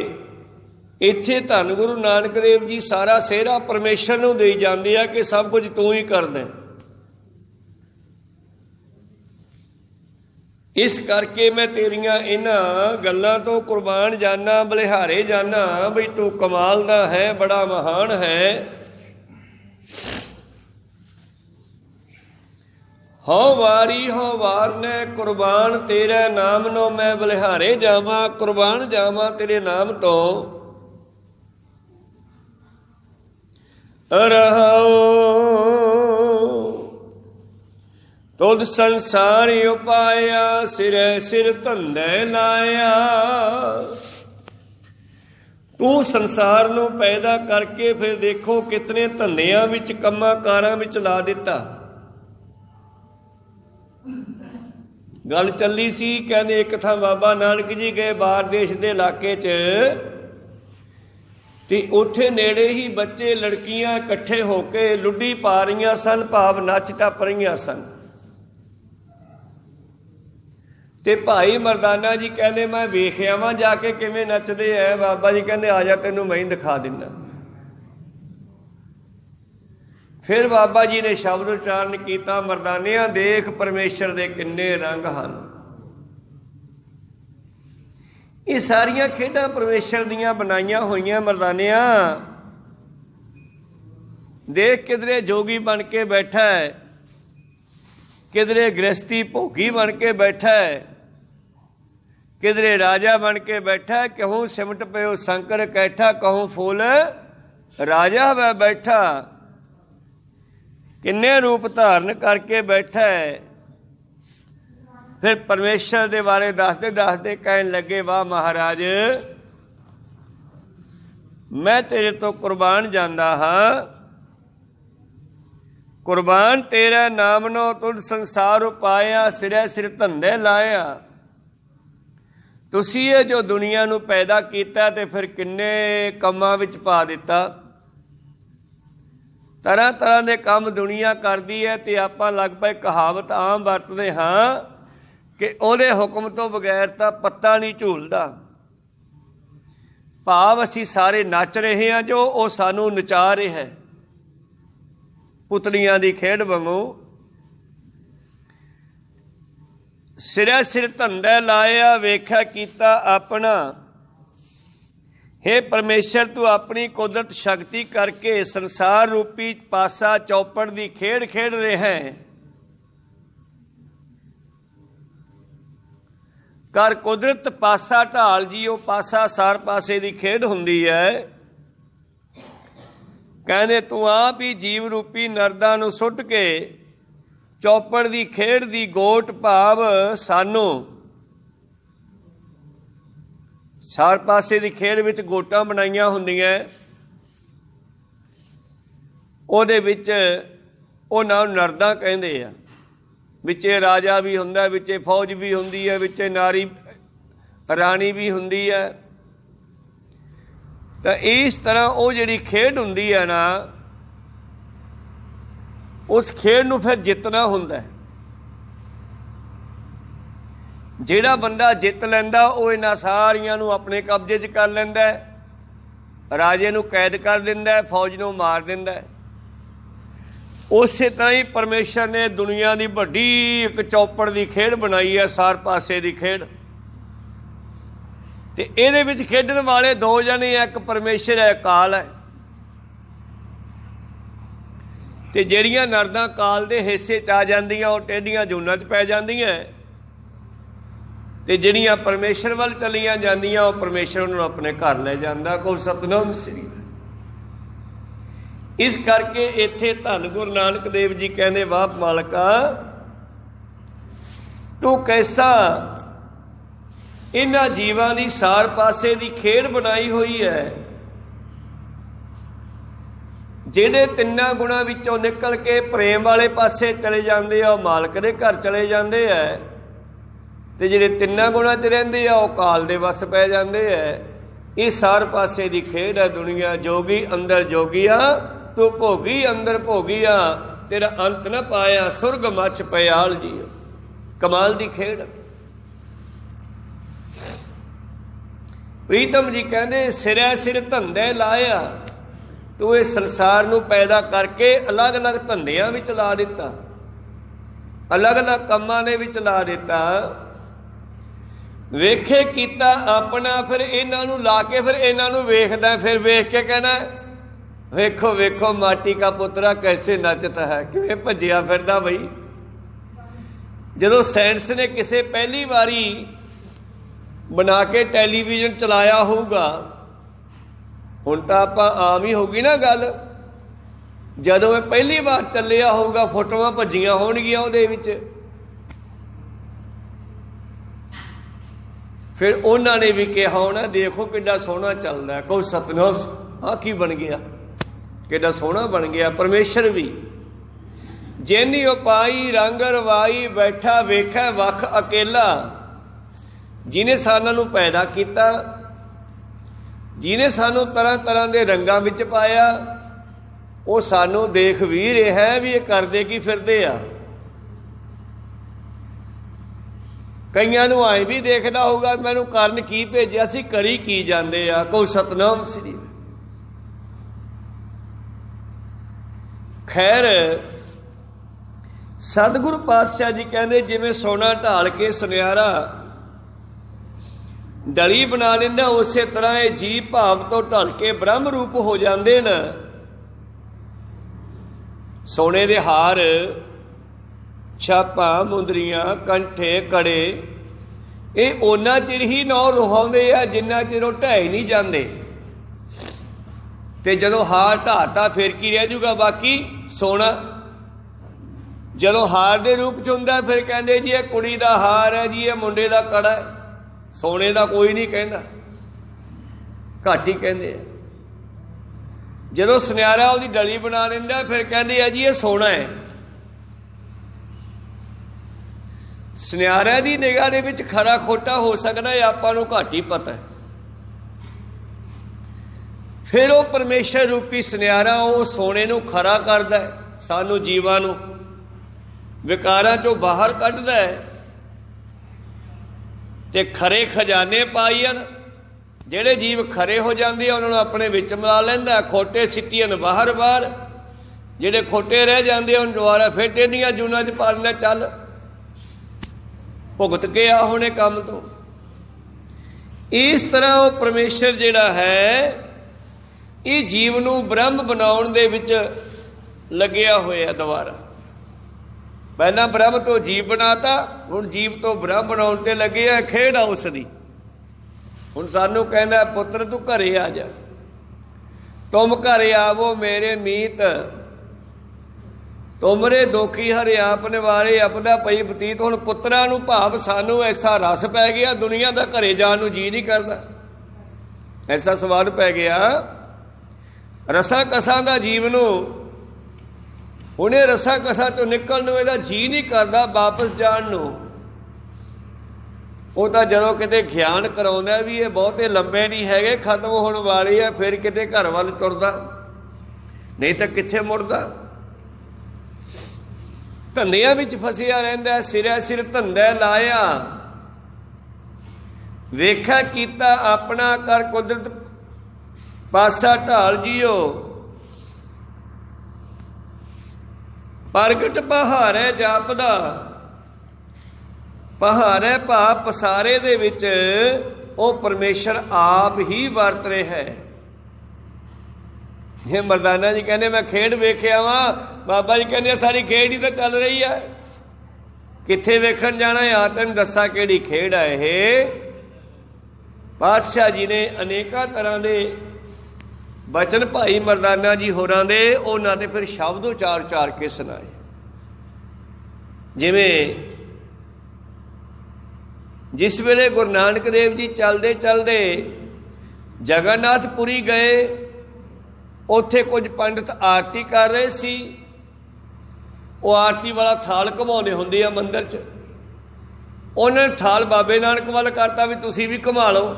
इत्थे धन गुरु नानक देव जी सारा सेहरा परमेश्वर नूं देई जांदे आ कि सब कुछ तू ही करदा। इस करके मैं तेरियां इन्हां गल्लां तो कुर्बान जाना, बलिहारे जाना बई तू कमाल दा है, बड़ा महान है। हो वारी हो वार ने कुर्बान तेरे नाम नो, मैं बलिहारे जावा कुर्बान जावा तेरे नाम तो। रहाओ तुद संसार उपाया, सिरे सिर धंधे लाया। तू संसार नूं पैदा करके फिर देखो कितने धंधियां विच कम्मां कारां विच ला दिता। गल चली सी, कहते एक था बाबा नानक जी गए बाहर देश के इलाके च, ते उत्थे नेड़े ही बच्चे लड़कियां इकट्ठे होके लुड्डी पा रही सन, भाव नच टप रही सन। ते भाई मरदाना जी कहते मैं वेख आवां जाके किवें नचदे है। बाबा जी कहते आ जा तैनूं मैं ही दिखा दिना। फिर बाबा जी ने शब्द उच्चारण किया, मरदानिया देख परमेश्वर दे किन्ने रंग हैं। ये सारियां खेडां परमेश्वर दियां बनाईयां होईयां। मरदानिया देख, किधरे जोगी बन के बैठा है, किधरे गृहस्थी भोगी बन के बैठा है, किधरे राजा बन के बैठा है। कहूँ सिमट पियो शंकर कैठा, कहूँ फूल राजा वह बैठा। किन्ने रूप धारण करके बैठा है। फिर परमेश्वर के बारे दसते दसते कहन लगे, वाह महाराज, मैं तेरे तो कुर्बान जांदा हाँ। कुर्बान तेरा नाम नो तुद संसार उपाया, सिरे सिर धंधे लाया। तुसी ये जो दुनिया नूं पैदा कीता ते फिर किन्ने कम्मां विच पा दिता। तरह तरह के काम दुनिया करती है, तो आप लगभग कहावत आम वरतते हाँ कि ਉਹਦੇ हुक्म तो बगैर तो पत्ता नहीं झूलता। ਭਾਵ ਅਸੀਂ ਸਾਰੇ ਨੱਚ ਰਹੇ ਹਾਂ ਜੋ ਉਹ ਸਾਨੂੰ ਨਚਾ ਰਿਹਾ ਹੈ, ਪੁਤਲੀਆਂ ਦੀ ਖੇਡ ਵਾਂਗੂ। ਸਿਰੇ ਸਿਰ ਧੰਦਾ ਲਾਇਆ ਵੇਖਿਆ ਕੀਤਾ ਆਪਣਾ। हे परमेश्वर तू अपनी कुदरत शक्ति करके संसार रूपी पासा चौपड़ की खेड खेड रहे हैं। कर कुदरत पासा ढाल जी, वो पासा सार पासे की खेड हुंदी है। कहने तू आप ही जीव रूपी नरदा नूं सुट के चौपड़ की खेड की गोट भाव सानू सार पासे की खेड विच गोटां बनाईयां हुंदियां, ਉਹਦੇ ਵਿੱਚ ਉਹ ਨਾਮ ਨਰਦਾ ਕਹਿੰਦੇ ਆ। ਵਿੱਚੇ ਰਾਜਾ ਵੀ ਹੁੰਦਾ, ਵਿੱਚੇ ਫੌਜ ਵੀ ਹੁੰਦੀ ਹੈ, ਵਿੱਚੇ ਨਾਰੀ ਰਾਣੀ ਵੀ ਹੁੰਦੀ ਹੈ। ਤਾਂ ਇਸ ਤਰ੍ਹਾਂ ਉਹ ਜਿਹੜੀ ਖੇਡ ਹੁੰਦੀ ਹੈ ਨਾ, ਉਸ ਖੇਡ ਨੂੰ ਫਿਰ ਜਿੱਤਣਾ ਹੁੰਦਾ। ਜਿਹੜਾ ਬੰਦਾ ਜਿੱਤ ਲੈਂਦਾ ਉਹ ਇਹਨਾਂ ਸਾਰੀਆਂ ਨੂੰ ਆਪਣੇ ਕਬਜ਼ੇ 'ਚ ਕਰ ਲੈਂਦਾ, ਰਾਜੇ ਨੂੰ ਕੈਦ ਕਰ ਦਿੰਦਾ, ਫੌਜ ਨੂੰ ਮਾਰ ਦਿੰਦਾ। ਉਸੇ ਤਰ੍ਹਾਂ ਹੀ ਪਰਮੇਸ਼ਰ ਨੇ ਦੁਨੀਆ ਦੀ ਵੱਡੀ ਇੱਕ ਚੌਪੜ ਦੀ ਖੇਡ ਬਣਾਈ ਹੈ, ਸਾਰ ਪਾਸੇ ਦੀ ਖੇਡ। ਤੇ ਇਹਦੇ ਵਿੱਚ ਖੇਡਣ ਵਾਲੇ ਦੋ ਜਣੇ, ਇੱਕ ਪਰਮੇਸ਼ਰ ਹੈ, ਕਾਲ ਹੈ। ਤੇ ਜਿਹੜੀਆਂ ਨਰਦਾਂ ਕਾਲ ਦੇ ਹਿੱਸੇ 'ਚ ਆ ਜਾਂਦੀਆਂ ਉਹ ਟੇਢੀਆਂ ਜੂਨਾਂ 'ਚ ਪੈ ਜਾਂਦੀਆਂ, ਤੇ ਜਿਹੜੀਆਂ ਪਰਮੇਸ਼ਰ ਵੱਲ ਚਲੀਆਂ ਜਾਂਦੀਆਂ ਉਹ ਪਰਮੇਸ਼ਰ ਉਹਨਾਂ ਨੂੰ ਆਪਣੇ ਘਰ ਲੈ ਜਾਂਦਾ। ਕੋ ਸਤਨਾਮ ਸ੍ਰੀ। ਇਸ ਕਰਕੇ ਇੱਥੇ ਧੰਨ ਗੁਰੂ ਨਾਨਕ ਦੇਵ ਜੀ ਕਹਿੰਦੇ, ਵਾਹ ਮਾਲਕਾ ਤੂੰ ਕੈਸਾ ਇਹਨਾਂ ਜੀਵਾਂ ਦੀ ਸਾਰ ਪਾਸੇ ਦੀ ਖੇਡ ਬਣਾਈ ਹੋਈ ਹੈ, ਜਿਹੜੇ ਤਿੰਨਾਂ ਗੁਣਾਂ ਵਿੱਚੋਂ ਨਿਕਲ ਕੇ ਪ੍ਰੇਮ ਵਾਲੇ ਪਾਸੇ ਚਲੇ ਜਾਂਦੇ ਆ ਉਹ ਮਾਲਕ ਦੇ ਘਰ ਚਲੇ ਜਾਂਦੇ ਆ, ਤੇ ਜਿਹੜੇ ਤਿੰਨਾਂ ਗੁਣਾਂ 'ਚ ਰਹਿੰਦੇ ਆ ਉਹ ਕਾਲ ਦੇ ਵੱਸ ਪੈ ਜਾਂਦੇ ਆ। ਇਹ ਸਾਰ ਪਾਸੇ ਦੀ ਖੇਡ ਹੈ ਦੁਨੀਆ। ਜੋਗੀ ਅੰਦਰ ਜੋਗੀਆ ਤੂੰ ਭੋਗੀ ਅੰਦਰ ਭੋਗੀਆ, ਤੇਰਾ ਅੰਤ ਨਾ ਪਾਇਆ ਸੁਰਗ ਮੱਚ ਪਿਆਲ ਜੀ। ਕਮਾਲ ਦੀ ਖੇਡ। ਪ੍ਰੀਤਮ ਜੀ ਕਹਿੰਦੇ, ਸਿਰੇ ਸਿਰ ਧੰਦੇ ਲਾਇਆ, ਤੂੰ ਇਹ ਸੰਸਾਰ ਨੂੰ ਪੈਦਾ ਕਰਕੇ ਅਲੱਗ-ਅਲੱਗ ਧੰਦਿਆਂ ਵਿੱਚ ਲਾ ਦਿੱਤਾ, ਅਲੱਗ-ਅਲੱਗ ਕੰਮਾਂ ਦੇ ਵਿੱਚ ਲਾ ਦਿੱਤਾ। ਵੇਖੇ ਕੀਤਾ ਆਪਣਾ, ਫਿਰ ਇਹਨਾਂ ਨੂੰ ਲਾ ਕੇ ਫਿਰ ਇਹਨਾਂ ਨੂੰ ਵੇਖਦਾ, ਫਿਰ ਵੇਖ ਕੇ ਕਹਿਣਾ ਵੇਖੋ ਵੇਖੋ ਮਾਟੀ ਕਾ ਪੁੱਤਰਾ ਕੈਸੇ ਨੱਚਦਾ ਹੈ, ਕਿਵੇਂ ਭੱਜਿਆ ਫਿਰਦਾ ਬਈ। ਜਦੋਂ ਸਾਇੰਸ ਨੇ ਕਿਸੇ ਪਹਿਲੀ ਵਾਰੀ ਬਣਾ ਕੇ ਟੈਲੀਵਿਜ਼ਨ ਚਲਾਇਆ ਹੋਊਗਾ, ਹੁਣ ਤਾਂ ਆਪਾਂ ਆਮ ਹੀ ਹੋ ਗਈ ਨਾ ਗੱਲ, ਜਦੋਂ ਇਹ ਪਹਿਲੀ ਵਾਰ ਚੱਲਿਆ ਹੋਊਗਾ ਫੋਟੋਆਂ ਭੱਜੀਆਂ ਹੋਣਗੀਆਂ ਉਹਦੇ ਵਿੱਚ। ਫਿਰ ਉਹਨਾਂ ਨੇ ਵੀ ਕਿਹਾ ਹੋਣਾ ਦੇਖੋ ਕਿੱਡਾ ਸੋਹਣਾ ਚੱਲਦਾ। ਕੋਈ ਸਤਨਾਮ, ਆਹ ਕੀ ਬਣ ਗਿਆ, ਕਿੱਡਾ ਸੋਹਣਾ ਬਣ ਗਿਆ। ਪਰਮੇਸ਼ਰ ਵੀ ਜੈਨੀ ਉਪਾਈ ਰੰਗ ਰਵਾਈ ਬੈਠਾ ਵੇਖੈ ਵੱਖ ਅਕੇਲਾ, ਜਿਹਨੇ ਸਾਨਾਂ ਨੂੰ ਪੈਦਾ ਕੀਤਾ, ਜਿਹਨੇ ਸਾਨੂੰ ਤਰ੍ਹਾਂ ਤਰ੍ਹਾਂ ਦੇ ਰੰਗਾਂ ਵਿੱਚ ਪਾਇਆ, ਉਹ ਸਾਨੂੰ ਦੇਖ ਵੀ ਰਿਹਾ ਵੀ ਇਹ ਕਰਦੇ ਕੀ ਫਿਰਦੇ ਆ। ਕਈਆਂ ਨੂੰ ਆਏ ਵੀ ਦੇਖਦਾ ਹੋਊਗਾ ਮੈਨੂੰ ਕਰਨ ਕੀ ਭੇਜਿਆ ਸੀ, ਕਰੀ ਕੀ ਜਾਂਦੇ ਆ। ਕੋਈ ਸਤਨਾਮ ਸ੍ਰੀ। ਖੈਰ ਸਤਿਗੁਰੂ ਪਾਤਸ਼ਾਹ ਜੀ ਕਹਿੰਦੇ, ਜਿਵੇਂ ਸੋਨਾ ਢਾਲ ਕੇ ਸੁਨਿਆਰਾ ਡਲੀ ਬਣਾ ਲੈਂਦਾ, ਉਸੇ ਤਰ੍ਹਾਂ ਇਹ ਜੀਵ ਭਾਵ ਤੋਂ ਢਲ ਕੇ ਬ੍ਰਹਮ ਰੂਪ ਹੋ ਜਾਂਦੇ ਨੇ। ਸੋਨੇ ਦੇ ਹਾਰ, ਛਾਪਾਂ, ਮੁੰਦਰੀਆਂ, ਕੰਠੇ, ਕੜੇ, ਇਹ ਉਹਨਾਂ ਚਿਰ ਹੀ ਨੌ ਰੁਹਾਉਂਦੇ ਆ ਜਿੰਨਾ ਚਿਰ ਉਹ ਢਹਿ ਨਹੀਂ ਜਾਂਦੇ। ਤੇ ਜਦੋਂ ਹਾਰ ਢਾਤਾ ਫਿਰ ਕੀ ਰਹਿ ਜੂਗਾ ਬਾਕੀ? ਸੋਨਾ। ਜਦੋਂ ਹਾਰ ਦੇ ਰੂਪ 'ਚ ਹੁੰਦਾ ਫਿਰ ਕਹਿੰਦੇ ਜੀ ਇਹ ਕੁੜੀ ਦਾ ਹਾਰ ਹੈ ਜੀ, ਇਹ ਮੁੰਡੇ ਦਾ ਕੜਾ ਹੈ। ਸੋਨੇ ਦਾ ਕੋਈ ਨਹੀਂ ਕਹਿੰਦਾ, ਘੱਟ ਹੀ ਕਹਿੰਦੇ ਆ। ਜਦੋਂ ਸੁਨਿਆਰਾ ਉਹਦੀ ਡਲੀ ਬਣਾ ਲੈਂਦਾ ਫਿਰ ਕਹਿੰਦੇ ਆ ਜੀ ਇਹ ਸੋਨਾ ਹੈ। ਸੁਨਿਆਰਿਆਂ ਦੀ ਨਿਗਾਹ ਦੇ ਵਿੱਚ ਖਰਾ ਖੋਟਾ ਹੋ ਸਕਦਾ ਹੈ, ਆਪਾਂ ਨੂੰ ਘੱਟ ਹੀ ਪਤਾ ਹੈ। ਫਿਰ ਉਹ ਪਰਮੇਸ਼ਰ ਰੂਪੀ ਸੁਨਿਆਰਾ ਉਹ ਸੋਨੇ ਨੂੰ ਖਰਾ ਕਰਦਾ, ਸਾਨੂੰ ਜੀਵਾਂ ਨੂੰ ਵਿਕਾਰਾਂ ਚੋਂ ਬਾਹਰ ਕੱਢਦਾ ਹੈ ਤੇ ਖਰੇ ਖਜ਼ਾਨੇ ਪਾਈਆਂ ਜਿਹੜੇ ਜੀਵ ਖਰੇ ਹੋ ਜਾਂਦੇ ਆ ਉਹਨਾਂ ਨੂੰ ਆਪਣੇ ਵਿੱਚ ਮਿਲਾ ਲੈਂਦਾ, ਖੋਟੇ ਸਿੱਟੀਆਂ ਬਾਹਰ ਬਾਹਰ, ਜਿਹੜੇ ਖੋਟੇ ਰਹਿ ਜਾਂਦੇ ਉਹਨੂੰ ਦੁਬਾਰਾ ਫਿਰ ਟੇਢੀਆਂ ਜੂਨਾਂ 'ਚ ਪਾ ਦਿੰਦਾ, ਚੱਲ ਭੁਗਤ ਕੇ ਆ ਹੁਣੇ ਕੰਮ ਤੋਂ। ਇਸ ਤਰ੍ਹਾਂ ਉਹ ਪਰਮੇਸ਼ਰ ਜਿਹੜਾ ਹੈ ਇਹ ਜੀਵ ਨੂੰ ਬ੍ਰਹਮ ਬਣਾਉਣ ਦੇ ਵਿੱਚ ਲੱਗਿਆ ਹੋਇਆ। ਦੁਬਾਰਾ ਪਹਿਲਾਂ ਬ੍ਰਹਮ ਤੋਂ ਜੀਵ ਬਣਾਤਾ, ਹੁਣ ਜੀਵ ਤੋਂ ਬ੍ਰਹਮ ਬਣਾਉਣ ਤੇ ਲੱਗੇ ਆ। ਖੇਡ ਆ ਉਸ ਦੀ। ਹੁਣ ਸਾਨੂੰ ਕਹਿੰਦਾ ਪੁੱਤਰ ਤੂੰ ਘਰੇ ਆ ਜਾ, ਤੁਮ ਘਰੇ ਆਵੋ ਮੇਰੇ ਮੀਤ, ਤੁਮਰੇ ਦੋਖੀ ਹਰਿ ਆਪ ਨਿਵਾਰੇ ਆਪਦਾ ਪਈ ਬਤੀਤ। ਹੁਣ ਪੁੱਤਰਾਂ ਨੂੰ ਭਾਵ ਸਾਨੂੰ ਐਸਾ ਰਸ ਪੈ ਗਿਆ, ਦੁਨੀਆ ਦਾ ਘਰੇ ਜਾਣ ਨੂੰ ਜੀ ਨਹੀਂ ਕਰਦਾ। ਐਸਾ ਸਵਾਦ ਪੈ ਗਿਆ ਰਸਾਂ ਕਸਾਂ ਦਾ ਜੀਵ ਨੂੰ। ਉਹਨੇ ਰਸਾਂ ਕਸਾਂ ਚੋਂ ਨਿਕਲਣ ਨੂੰ ਇਹਦਾ ਜੀ ਨਹੀਂ ਕਰਦਾ, ਵਾਪਸ ਜਾਣ ਨੂੰ। ਉਹ ਤਾਂ ਜਦੋਂ ਕਿਤੇ ਗਿਆਨ ਕਰਾਉਂਦਾ ਵੀ ਇਹ ਬਹੁਤੇ ਲੰਬੇ ਨਹੀਂ ਹੈਗੇ, ਖਤਮ ਹੋਣ ਵਾਲੇ ਆ, ਫਿਰ ਕਿਤੇ ਘਰ ਵੱਲ ਤੁਰਦਾ, ਨਹੀਂ ਤਾਂ ਕਿੱਥੇ ਮੁੜਦਾ। ਧੰਦਿਆਂ ਵਿੱਚ ਫਸਿਆ ਰਹਿੰਦਾ, ਸਿਰੇ ਸਿਰ ਧੰਦਾ ਲਾਇਆ, ਵੇਖਿਆ ਕੀਤਾ ਆਪਣਾ ਕਰ ਕੁਦਰਤ ਪਾਸਾ ਢਾਲ ਜੀਓ। ਪ੍ਰਗਟ ਪਹਾੜੇ ਜਾਪਦਾ, ਪਹਾੜੇ ਭਾਵ ਪਸਾਰੇ ਦੇ ਵਿੱਚ ਉਹ ਪਰਮੇਸ਼ਰ ਆਪ ਹੀ ਵਰਤ ਰਿਹਾ ਹੈ। ਜੇ ਮਰਦਾਨਾ ਜੀ ਕਹਿੰਦੇ ਮੈਂ ਖੇਡ ਵੇਖਿਆ ਵਾਂ, ਬਾਬਾ ਜੀ ਕਹਿੰਦੇ ਸਾਰੀ ਖੇਡ ਹੀ ਤਾਂ ਚੱਲ ਰਹੀ ਹੈ, ਕਿੱਥੇ ਵੇਖਣ ਜਾਣਾ ਆ? ਤੈਨੂੰ ਦੱਸਾਂ ਕਿਹੜੀ ਖੇਡ ਹੈ ਇਹ। ਪਾਤਸ਼ਾਹ ਜੀ ਨੇ ਅਨੇਕਾਂ ਤਰ੍ਹਾਂ ਦੇ ਬਚਨ ਭਾਈ ਮਰਦਾਨਾ ਜੀ ਹੋਰਾਂ ਦੇ ਉਹਨਾਂ ਦੇ ਫਿਰ ਸ਼ਬਦ ਉਚਾਰ ਕੇ ਸੁਣਾਏ। ਜਿਵੇਂ ਜਿਸ ਵੇਲੇ ਗੁਰੂ ਨਾਨਕ ਦੇਵ ਜੀ ਚੱਲਦੇ ਚੱਲਦੇ ਜਗਨਨਾਥਪੁਰੀ ਗਏ, ਉੱਥੇ ਕੁਝ ਪੰਡਿਤ ਆਰਤੀ ਕਰ ਰਹੇ ਸੀ। ਉਹ ਆਰਤੀ ਵਾਲਾ ਥਾਲ ਘੁਮਾਉਂਦੇ ਹੁੰਦੇ ਆ ਮੰਦਿਰ 'ਚ। ਉਹਨਾਂ ਨੇ ਥਾਲ ਬਾਬੇ ਨਾਨਕ ਵੱਲ ਕਰਤਾ ਵੀ ਤੁਸੀਂ ਵੀ ਘੁਮਾ ਲਓ।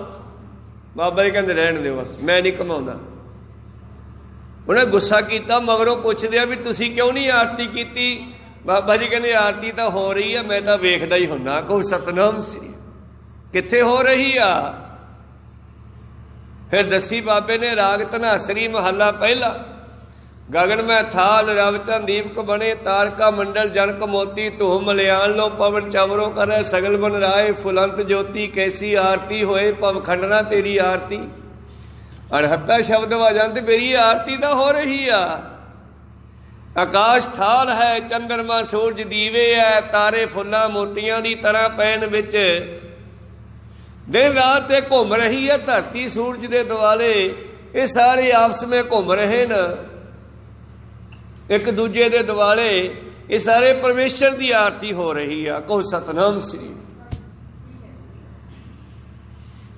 ਬਾਬਾ ਜੀ ਕਹਿੰਦੇ ਰਹਿਣ ਦਿਓ, ਬਸ ਮੈਂ ਨਹੀਂ ਘੁਮਾਉਂਦਾ। ਉਹਨੇ ਗੁੱਸਾ ਕੀਤਾ, ਮਗਰੋਂ ਪੁੱਛਦੇ ਆ ਵੀ ਤੁਸੀਂ ਕਿਉਂ ਨਹੀਂ ਆਰਤੀ ਕੀਤੀ? ਬਾਬਾ ਜੀ ਕਹਿੰਦੇ ਆਰਤੀ ਤਾਂ ਹੋ ਰਹੀ ਆ, ਮੈਂ ਤਾਂ ਵੇਖਦਾ ਹੀ ਹੁੰਨਾ। ਕਹੋ ਸਤਨਾਮ ਸ੍ਰੀ, ਕਿੱਥੇ ਹੋ ਰਹੀ ਆ? ਫਿਰ ਦੱਸੀ ਬਾਬੇ ਨੇ ਰਾਗ ਧਨਾਸਰੀ ਮਹੱਲਾ ਪਹਿਲਾ। ਗਗਨ ਮੈਂ ਥਾਲ ਰਵ ਚੰਦ ਦੀਪਕ ਬਣੇ, ਤਾਰਕਾ ਮੰਡਲ ਜਨਕ ਮੋਤੀ, ਧੂ ਮਲਿਆਣ ਲੋ ਪਵਨ ਚਵਰੋ ਕਰੇ, ਸਗਲ ਬਨ ਰਾਏ ਫੁਲੰਤ ਜੋਤੀ, ਕੈਸੀ ਆਰਤੀ ਹੋਏ ਭਵ ਖੰਡਨਾ ਤੇਰੀ ਆਰਤੀ। ਅਣਹੱਤਾ ਸ਼ਬਦ ਵਜੰਤ ਮੇਰੀ ਆਰਤੀ ਤਾਂ ਹੋ ਰਹੀ ਆ। ਆਕਾਸ਼ ਥਾਲ ਹੈ, ਚੰਦਰਮਾ ਸੂਰਜ ਦੀਵੇ ਹੈ, ਤਾਰੇ ਫੁੱਲਾਂ ਮੋਤੀਆਂ ਦੀ ਤਰ੍ਹਾਂ ਪੈਣ ਵਿੱਚ। ਦਿਨ ਰਾਤ ਤੇ ਘੁੰਮ ਰਹੀ ਹੈ ਧਰਤੀ ਸੂਰਜ ਦੇ ਦੁਆਲੇ। ਇਹ ਸਾਰੇ ਆਪਸ ਵਿੱਚ ਘੁੰਮ ਰਹੇ ਨੇ ਇੱਕ ਦੂਜੇ ਦੇ ਦੁਆਲੇ। ਇਹ ਸਾਰੇ ਪਰਮੇਸ਼ਰ ਦੀ ਆਰਤੀ ਹੋ ਰਹੀ ਆ। ਕਹੋ ਸਤਨਾਮ ਸ੍ਰੀ।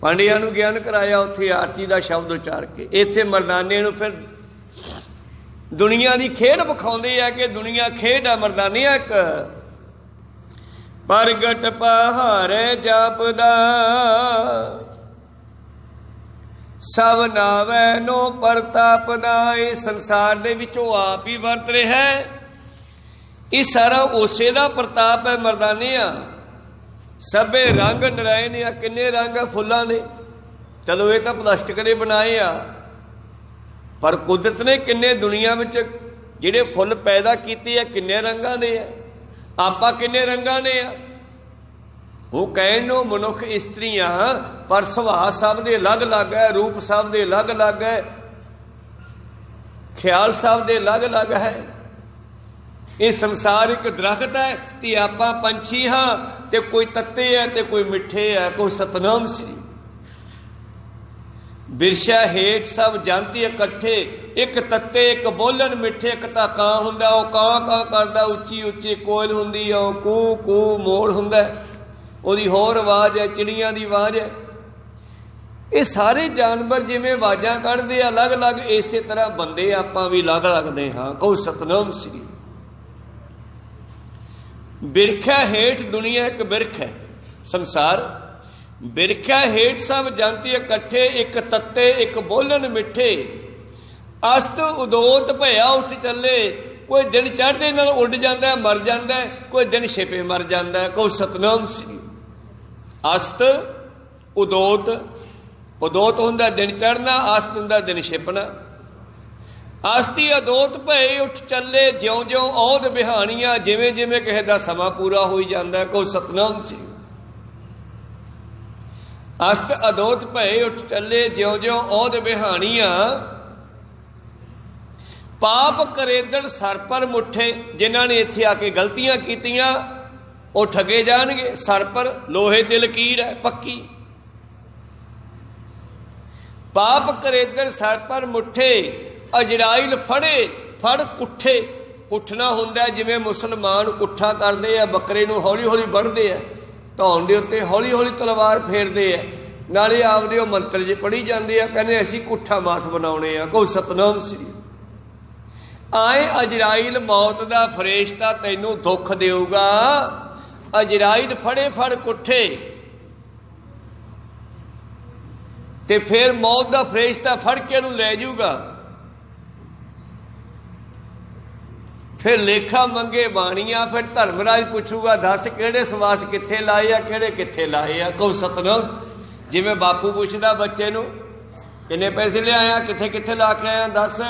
ਪਾਂਡਿਆਂ ਨੂੰ ਗਿਆਨ ਕਰਾਇਆ ਉੱਥੇ ਆਰਤੀ ਦਾ ਸ਼ਬਦ ਉਚਾਰ ਕੇ। ਇੱਥੇ ਮਰਦਾਨੇ ਨੂੰ ਫਿਰ ਦੁਨੀਆ ਦੀ ਖੇਡ ਵਿਖਾਉਂਦੇ ਆ ਕਿ ਦੁਨੀਆ ਖੇਡ ਆ, ਮਰਦਾਨੀਆਂ ਇੱਕ। ਪ੍ਰਗਟ ਪਹਾੜੇ ਜਾਪਦਾ, ਸਭ ਨਾਵੇਂ ਨੋ ਪ੍ਰਤਾਪ ਦਾ। ਇਹ ਸੰਸਾਰ ਦੇ ਵਿੱਚ ਉਹ ਆਪ ਹੀ ਵਰਤ ਰਿਹਾ ਹੈ। ਇਹ ਸਾਰਾ ਉਸੇ ਦਾ ਪ੍ਰਤਾਪ ਹੈ ਮਰਦਾਨਿਆਂ। ਸਭੇ ਰੰਗ ਨਰਾਇਣ ਆ। ਕਿੰਨੇ ਰੰਗ ਆ ਫੁੱਲਾਂ ਦੇ? ਚਲੋ ਇਹ ਤਾਂ ਪਲਾਸਟਿਕ ਦੇ ਬਣਾਏ ਆ, ਪਰ ਕੁਦਰਤ ਨੇ ਕਿੰਨੇ ਦੁਨੀਆ ਵਿੱਚ ਜਿਹੜੇ ਫੁੱਲ ਪੈਦਾ ਕੀਤੇ ਆ, ਕਿੰਨੇ ਰੰਗਾਂ ਦੇ ਆ। ਆਪਾਂ ਕਿੰਨੇ ਰੰਗਾਂ ਦੇ ਆ। ਉਹ ਕਹਿਣ ਨੂੰ ਮਨੁੱਖ ਇਸਤਰੀਆਂ, ਪਰ ਸੁਭਾਅ ਸਭ ਦੇ ਅਲੱਗ ਅਲੱਗ ਹੈ, ਰੂਪ ਸਭ ਦੇ ਅਲੱਗ ਅਲੱਗ ਹੈ, ਖਿਆਲ ਸਭ ਦੇ ਅਲੱਗ ਅਲੱਗ ਹੈ। ਇਹ ਸੰਸਾਰ ਇੱਕ ਦਰਖਤ ਹੈ ਤੇ ਆਪਾਂ ਪੰਛੀ ਹਾਂ, ਤੇ ਕੋਈ ਤੱਤੇ ਹੈ ਤੇ ਕੋਈ ਮਿੱਠੇ ਹੈ। ਕੋਈ ਸਤਨਾਮ ਸ੍ਰੀ। ਬਿਰਛਾ ਹੇਠ ਸਭ ਜਾਂਤੀ ਇਕੱਠੇ, ਇੱਕ ਤੱਤੇ ਇੱਕ ਬੋਲਣ ਮਿੱਠੇ। ਇੱਕ ਤਾਂ ਕਾਂ ਹੁੰਦਾ, ਉਹ ਕਾਂ ਕਾਂ ਕਰਦਾ ਉੱਚੀ ਉੱਚੀ। ਕੋਇਲ ਹੁੰਦੀ ਆ, ਉਹ ਕੂ ਕੂ ਮੋੜ ਹੁੰਦਾ, ਉਹਦੀ ਹੋਰ ਆਵਾਜ਼ ਹੈ। ਚਿੜੀਆਂ ਦੀ ਆਵਾਜ਼ ਹੈ। ਇਹ ਸਾਰੇ ਜਾਨਵਰ ਜਿਵੇਂ ਆਵਾਜ਼ਾਂ ਕੱਢਦੇ ਆ ਅਲੱਗ ਅਲੱਗ, ਇਸੇ ਤਰ੍ਹਾਂ ਬੰਦੇ ਆਪਾਂ ਵੀ ਅਲੱਗ ਲੱਗਦੇ ਹਾਂ। ਕਹੋ ਸਤਨਾਮ ਸ੍ਰੀ। ਬਿਰਖਾ ਹੇਠ ਦੁਨੀਆ ਇੱਕ ਬਿਰਖ ਹੈ ਸੰਸਾਰ। ਬਿਰਖਾ ਹੇਠ ਸਭ ਜਾਂਤੀ ਇਕੱਠੇ, ਇੱਕ ਤੱਤੇ ਇੱਕ ਬੋਲਣ ਮਿੱਠੇ। ਅਸਤ ਉਦੋਤ ਭਇਆ ਉੱਠ ਚੱਲੇ। ਕੋਈ ਦਿਨ ਚੜ੍ਹਦੇ ਨਾਲ ਉੱਡ ਜਾਂਦਾ ਮਰ ਜਾਂਦਾ, ਕੋਈ ਦਿਨ ਛਿਪੇ ਮਰ ਜਾਂਦਾ। ਕਹੋ ਸਤਨਾਮ ਸ੍ਰੀ। ਅਸਤ ਉਦੋਤ ਉਦੋਤ ਹੁੰਦਾ ਦਿਨ ਚੜ੍ਹਨਾ, ਅਸਤ ਹੁੰਦਾ ਦਿਨ ਛਿਪਣਾ। ਅਸਤੀ ਅਦੋਤ ਭਏ ਉੱਠ ਚੱਲੇ, ਜਿਉਂ ਜਿਉਂ ਔਧ ਬਿਹਾਣੀਆਂ, ਜਿਵੇਂ ਜਿਵੇਂ ਕਿਸੇ ਦਾ ਸਮਾਂ ਪੂਰਾ ਹੋਈ ਜਾਂਦਾ। ਕੋ ਸਤਨਾਮ ਸ੍ਰੀ। ਅਸਤ ਅਦੋਤ ਭਏ ਉੱਠ ਚੱਲੇ, ਜਿਉਂ ਜਿਉਂ ਔਧ ਬਿਹਾਣੀਆਂ, ਪਾਪ ਕਰੇਦਣ ਸਰ ਪਰ ਮੁੱਠੇ। ਜਿਨ੍ਹਾਂ ਨੇ ਇੱਥੇ ਆ ਕੇ ਗਲਤੀਆਂ ਕੀਤੀਆਂ ਉਹ ਠੱਗੇ ਜਾਣਗੇ। ਸਰ ਪਰ ਲੋਹੇ ਦੀ ਲਕੀਰ ਹੈ ਪੱਕੀ। ਪਾਪ ਕਰੇਦਣ ਸਰ ਪਰ ਮੁੱਠੇ, ਅਜਰਾਇਲ ਫੜੇ ਫੜ ਕੁੱਠੇ। ਕੁੱਠਣਾ ਹੁੰਦਾ ਜਿਵੇਂ ਮੁਸਲਮਾਨ ਕੁੱਠਾ ਕਰਦੇ ਆ, ਬੱਕਰੇ ਨੂੰ ਹੌਲੀ ਹੌਲੀ ਵੱਢਦੇ ਆ, ਧੌਣ ਦੇ ਉੱਤੇ ਹੌਲੀ ਹੌਲੀ ਤਲਵਾਰ ਫੇਰਦੇ ਆ, ਨਾਲੇ ਆਪਦੇ ਉਹ ਮੰਤਰ ਜੇ ਪੜ੍ਹੀ ਜਾਂਦੇ ਆ, ਕਹਿੰਦੇ ਅਸੀਂ ਕੁੱਠਾ ਮਾਸ ਬਣਾਉਣੇ ਆ। ਕੋ ਸਤਨਾਮ ਸ੍ਰੀ। ਆਏ ਅਜਰਾਇਲ ਮੌਤ ਦਾ ਫਰੇਸ਼ਤਾ ਤੈਨੂੰ ਦੁੱਖ ਦੇਊਗਾ। ਅਜਰਾਇਲ ਫੜੇ ਫੜ ਕੁੱਠੇ, ਤੇ ਫਿਰ ਮੌਤ ਦਾ ਫਰੇਸ਼ਤਾ ਫੜ ਕੇ ਉਹਨੂੰ ਲੈ ਜਾਊਗਾ। ਫਿਰ ਲੇਖਾ ਮੰਗੇ ਬਾਣੀਆਂ। ਫਿਰ ਧਰਮਰਾਜ ਪੁੱਛੂਗਾ ਦੱਸ ਕਿਹੜੇ ਸਵਾਸ ਕਿੱਥੇ ਲਾਏ ਆ, ਕਿਹੜੇ ਕਿੱਥੇ ਲਾਏ ਆ। ਕਹੋ ਸਤਨਾਮ। ਜਿਵੇਂ ਬਾਪੂ ਪੁੱਛਦਾ ਬੱਚੇ ਨੂੰ ਕਿੰਨੇ ਪੈਸੇ ਲਿਆਇਆ, ਕਿੱਥੇ ਕਿੱਥੇ ਲਾ ਕੇ ਆਇਆ ਦੱਸ,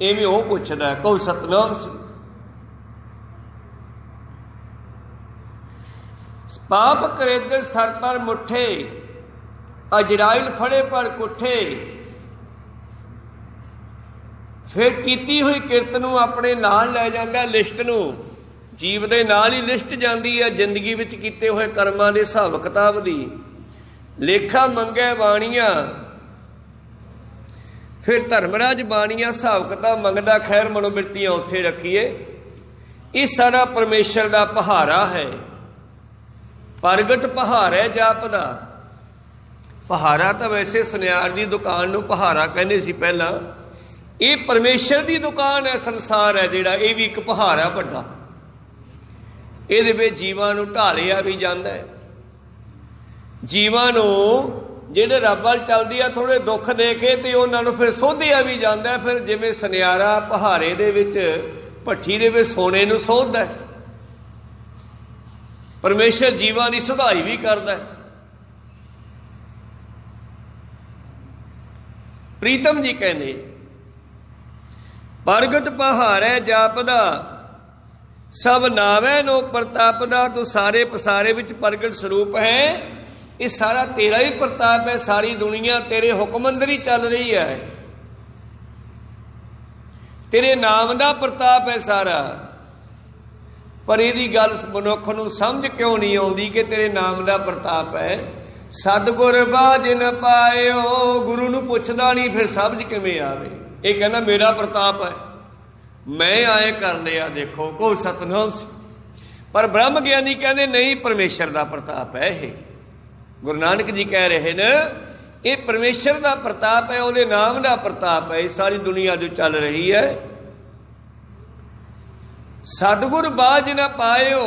ਇਵੇਂ ਉਹ ਪੁੱਛਦਾ। ਕਹੋ ਸਤਨਾਮ। ਪਾਪ ਕਰੇਦਰ ਸਰ ਪਰ ਮੁੱਠੇ, ਅਜਰਾਇਲ ਫੜੇ ਪਰ ਕੁੱਠੇ। ਫਿਰ ਕੀਤੀ ਹੋਈ ਕਿਰਤ ਨੂੰ ਆਪਣੇ ਨਾਲ ਲੈ ਜਾਂਦਾ, ਲਿਸਟ ਨੂੰ। ਜੀਵ ਦੇ ਨਾਲ ਹੀ ਲਿਸਟ ਜਾਂਦੀ ਹੈ ਜ਼ਿੰਦਗੀ ਵਿੱਚ ਕੀਤੇ ਹੋਏ ਕਰਮਾਂ ਦੇ ਹਿਸਾਬ ਕਿਤਾਬ ਦੀ। ਲੇਖਾ ਮੰਗੇ ਬਾਣੀਆਂ। ਫਿਰ ਧਰਮਰਾਜ ਬਾਣੀਆਂ ਹਿਸਾਬ ਕਿਤਾਬ ਮੰਗਦਾ। ਖੈਰ ਮਨੋਬਿਰਤੀਆਂ ਉੱਥੇ ਰੱਖੀਏ। ਇਹ ਸਾਰਾ ਪਰਮੇਸ਼ਰ ਦਾ ਪਹਾਰਾ ਹੈ। ਪ੍ਰਗਟ ਪਹਾਰਾ ਜਾਪ ਦਾ। ਪਹਾਰਾ ਤਾਂ ਵੈਸੇ ਸੁਨਿਆਰ ਦੀ ਦੁਕਾਨ ਨੂੰ ਪਹਾਰਾ ਕਹਿੰਦੇ ਸੀ ਪਹਿਲਾਂ। ਇਹ ਪਰਮੇਸ਼ਰ ਦੀ ਦੁਕਾਨ ਹੈ, ਸੰਸਾਰ ਹੈ ਜਿਹੜਾ, ਇਹ ਵੀ ਇੱਕ ਪਹਾਰਾ ਵੱਡਾ। ਇਹਦੇ ਵਿੱਚ ਜੀਵਾਂ ਨੂੰ ਢਾਲਿਆ ਵੀ ਜਾਂਦਾ ਹੈ। ਜੀਵਾਂ ਨੂੰ ਜਿਹੜੇ ਰੱਬ ਵੱਲ ਚੱਲਦੀ ਆ ਥੋੜ੍ਹੇ ਦੁੱਖ ਦੇ ਕੇ ਤੇ ਉਹਨਾਂ ਨੂੰ ਫਿਰ ਸੋਧਿਆ ਵੀ ਜਾਂਦਾ। ਫਿਰ ਜਿਵੇਂ ਸੁਨਿਆਰਾ ਪਹਾਰੇ ਦੇ ਵਿੱਚ ਭੱਠੀ ਦੇ ਵਿੱਚ ਸੋਨੇ ਨੂੰ ਸੋਧਦਾ, ਪਰਮੇਸ਼ਰ ਜੀਵਾਂ ਦੀ ਸੁਧਾਈ ਵੀ ਕਰਦਾ। ਪ੍ਰੀਤਮ ਜੀ ਕਹਿੰਦੇ ਪ੍ਰਗਟ ਪਹਾਰੈ ਜਾਪਦਾ, ਸਭ ਨਾਵੇਂ ਨੋ ਪ੍ਰਤਾਪ ਦਾ। ਤੂੰ ਸਾਰੇ ਪਸਾਰੇ ਵਿੱਚ ਪ੍ਰਗਟ ਸਰੂਪ ਹੈ। ਇਹ ਸਾਰਾ ਤੇਰਾ ਹੀ ਪ੍ਰਤਾਪ ਹੈ। ਸਾਰੀ ਦੁਨੀਆ ਤੇਰੇ ਹੁਕਮ ਅੰਦਰ ਹੀ ਚੱਲ ਰਹੀ ਹੈ। ਤੇਰੇ ਨਾਮ ਦਾ ਪ੍ਰਤਾਪ ਹੈ ਸਾਰਾ। ਪਰ ਇਹਦੀ ਗੱਲ ਮਨੁੱਖ ਨੂੰ ਸਮਝ ਕਿਉਂ ਨਹੀਂ ਆਉਂਦੀ ਕਿ ਤੇਰੇ ਨਾਮ ਦਾ ਪ੍ਰਤਾਪ ਹੈ। ਸਤਿਗੁਰ ਬਾਝ ਨ ਪਾਇਓ। ਗੁਰੂ ਨੂੰ ਪੁੱਛਦਾ ਨਹੀਂ, ਫਿਰ ਸਮਝ ਕਿਵੇਂ ਆਵੇ। ਇਹ ਕਹਿੰਦਾ ਮੇਰਾ ਪ੍ਰਤਾਪ ਹੈ, ਮੈਂ ਆਏ ਕਰ ਲਿਆ, ਦੇਖੋ। ਕੋ ਸਤਨਾਮ। ਪਰ ਬ੍ਰਹਮ ਗਿਆਨੀ ਕਹਿੰਦੇ ਨਹੀਂ, ਪਰਮੇਸ਼ਰ ਦਾ ਪ੍ਰਤਾਪ ਹੈ ਇਹ। ਗੁਰੂ ਨਾਨਕ ਜੀ ਕਹਿ ਰਹੇ ਨੇ ਇਹ ਪਰਮੇਸ਼ਰ ਦਾ ਪ੍ਰਤਾਪ ਹੈ, ਉਹਦੇ ਨਾਮ ਦਾ ਪ੍ਰਤਾਪ ਹੈ। ਇਹ ਸਾਰੀ ਦੁਨੀਆ ਜੋ ਚੱਲ ਰਹੀ ਹੈ। ਸਤਿਗੁਰ ਬਾਝ ਨਾ ਪਾਇਓ,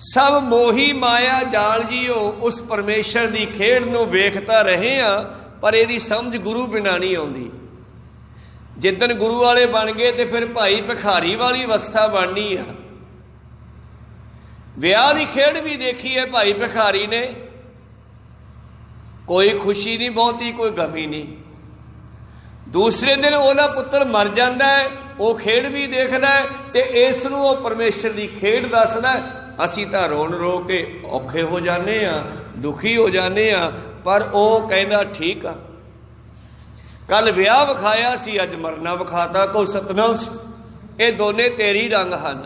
ਸਭ ਮੋਹੀ ਮਾਇਆ ਜਾਲ ਜੀਓ। ਉਸ ਪਰਮੇਸ਼ਰ ਦੀ ਖੇਡ ਨੂੰ ਵੇਖਤਾ ਰਹੇ ਆ, ਪਰ ਇਹਦੀ ਸਮਝ ਗੁਰੂ ਬਿਨਾਂ ਨਹੀਂ ਆਉਂਦੀ। ਜਿੱਦਣ ਗੁਰੂ ਵਾਲੇ ਬਣ ਗਏ ਤੇ ਫਿਰ ਭਾਈ ਭਿਖਾਰੀ ਵਾਲੀ ਅਵਸਥਾ ਬਣਨੀ ਆ। ਵਿਆਹ ਦੀ ਖੇਡ ਵੀ ਦੇਖੀ ਹੈ ਭਾਈ ਭਿਖਾਰੀ ਨੇ। ਕੋਈ ਖੁਸ਼ੀ ਨਹੀਂ ਬਹੁਤੀ, ਕੋਈ ਗਮੀ ਨਹੀਂ। ਦੂਸਰੇ ਦਿਨ ਉਹਦਾ ਪੁੱਤਰ ਮਰ ਜਾਂਦਾ ਹੈ, ਉਹ ਖੇਡ ਵੀ ਦੇਖਦਾ ਹੈ ਤੇ ਇਸ ਨੂੰ ਉਹ ਪਰਮੇਸ਼ਰ ਦੀ ਖੇਡ ਦੱਸਦਾ। ਅਸੀਂ ਤਾਂ ਰੋਣ ਰੋ ਕੇ ਔਖੇ ਹੋ ਜਾਂਦੇ ਆ, ਦੁਖੀ ਹੋ ਜਾਂਦੇ ਆ, ਪਰ ਉਹ ਕਹਿੰਦਾ ਠੀਕ ਆ। ਕੱਲ ਵਿਆਹ ਵਿਖਾਇਆ ਸੀ, ਅੱਜ ਮਰਨਾ ਵਿਖਾਤਾ। ਕੋ ਸਤਨਾਮ। ਇਹ ਦੋਨੇ ਤੇਰੀ ਰੰਗ ਹਨ।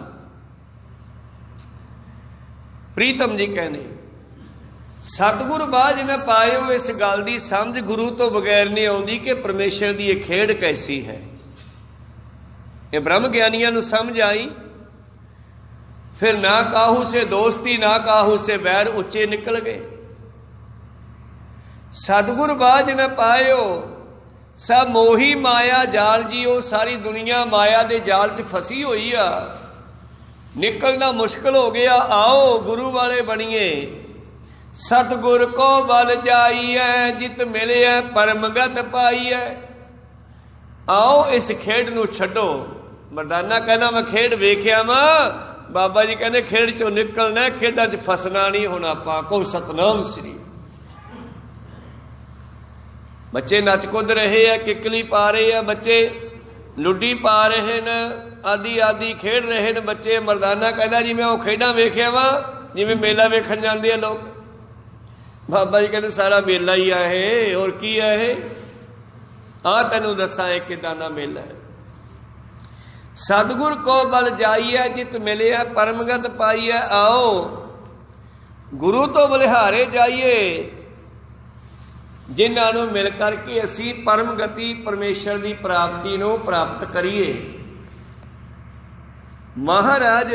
ਪ੍ਰੀਤਮ ਜੀ ਕਹਿੰਦੇ ਸਤਿਗੁਰ ਬਾਝ ਨਾ ਪਾਇਓ। ਇਸ ਗੱਲ ਦੀ ਸਮਝ ਗੁਰੂ ਤੋਂ ਬਗੈਰ ਨਹੀਂ ਆਉਂਦੀ ਕਿ ਪਰਮੇਸ਼ਰ ਦੀ ਇਹ ਖੇਡ ਕੈਸੀ ਹੈ। ਇਹ ਬ੍ਰਹਮ ਗਿਆਨੀਆਂ ਨੂੰ ਸਮਝ ਆਈ। ਫਿਰ ਨਾ ਕਾਹੂ ਸੇ ਦੋਸਤੀ, ਨਾ ਕਾਹੂ ਸੇ ਬੈਰ, ਉੱਚੇ ਨਿਕਲ ਗਏ। ਸਤਿਗੁਰ ਬਾਝ ਨਾ ਪਾਇਓ, ਸਭ ਮੋਹੀ ਮਾਇਆ ਜਾਲ ਜੀਓ। ਸਾਰੀ ਦੁਨੀਆ ਮਾਇਆ ਦੇ ਜਾਲ 'ਚ ਫਸੀ ਹੋਈ ਆ, ਨਿਕਲਣਾ ਮੁਸ਼ਕਲ ਹੋ ਗਿਆ। ਆਓ ਗੁਰੂ ਵਾਲੇ ਬਣੀਏ। ਸਤਿਗੁਰ ਕੋ ਬਲ ਜਾਈਐ, ਜਿਤ ਮਿਲਿਐ ਪਰਮਗਤ ਪਾਈਐ। ਆਓ ਇਸ ਖੇਡ ਨੂੰ ਛੱਡੋ। ਮਰਦਾਨਾ ਕਹਿੰਦਾ ਮੈਂ ਖੇਡ ਵੇਖਿਆ ਵਾਂ, ਬਾਬਾ ਜੀ ਕਹਿੰਦੇ ਖੇਡ 'ਚੋਂ ਨਿਕਲਣਾ, ਖੇਡਾਂ 'ਚ ਫਸਣਾ ਨਹੀਂ ਹੁਣ ਆਪਾਂ। ਕੋ ਸਤਨਾਮ ਸ੍ਰੀ। बच्चे नच कुद रहे हैं, किकली पा रहे हैं बच्चे, लुड्डी पा रहे हैं, आदि आदि खेड रहे हैं बच्चे। मरदाना कहता जी मैं वो खेडा वेख्या वा जिवें मेला वेखण जाते हैं लोग। बाबा जी कहते सारा मेला ही है, और की है आ तैनूं दसां एक किदां दा मेला है। सतगुर को बल जाइए जित मिलिया परमगत पाइए, आओ गुरु तो बलिहारे जाइए जिन्हां नूं मिल करके असीं परम गति परमेश्वर की प्राप्ति नूं प्राप्त करिए। महाराज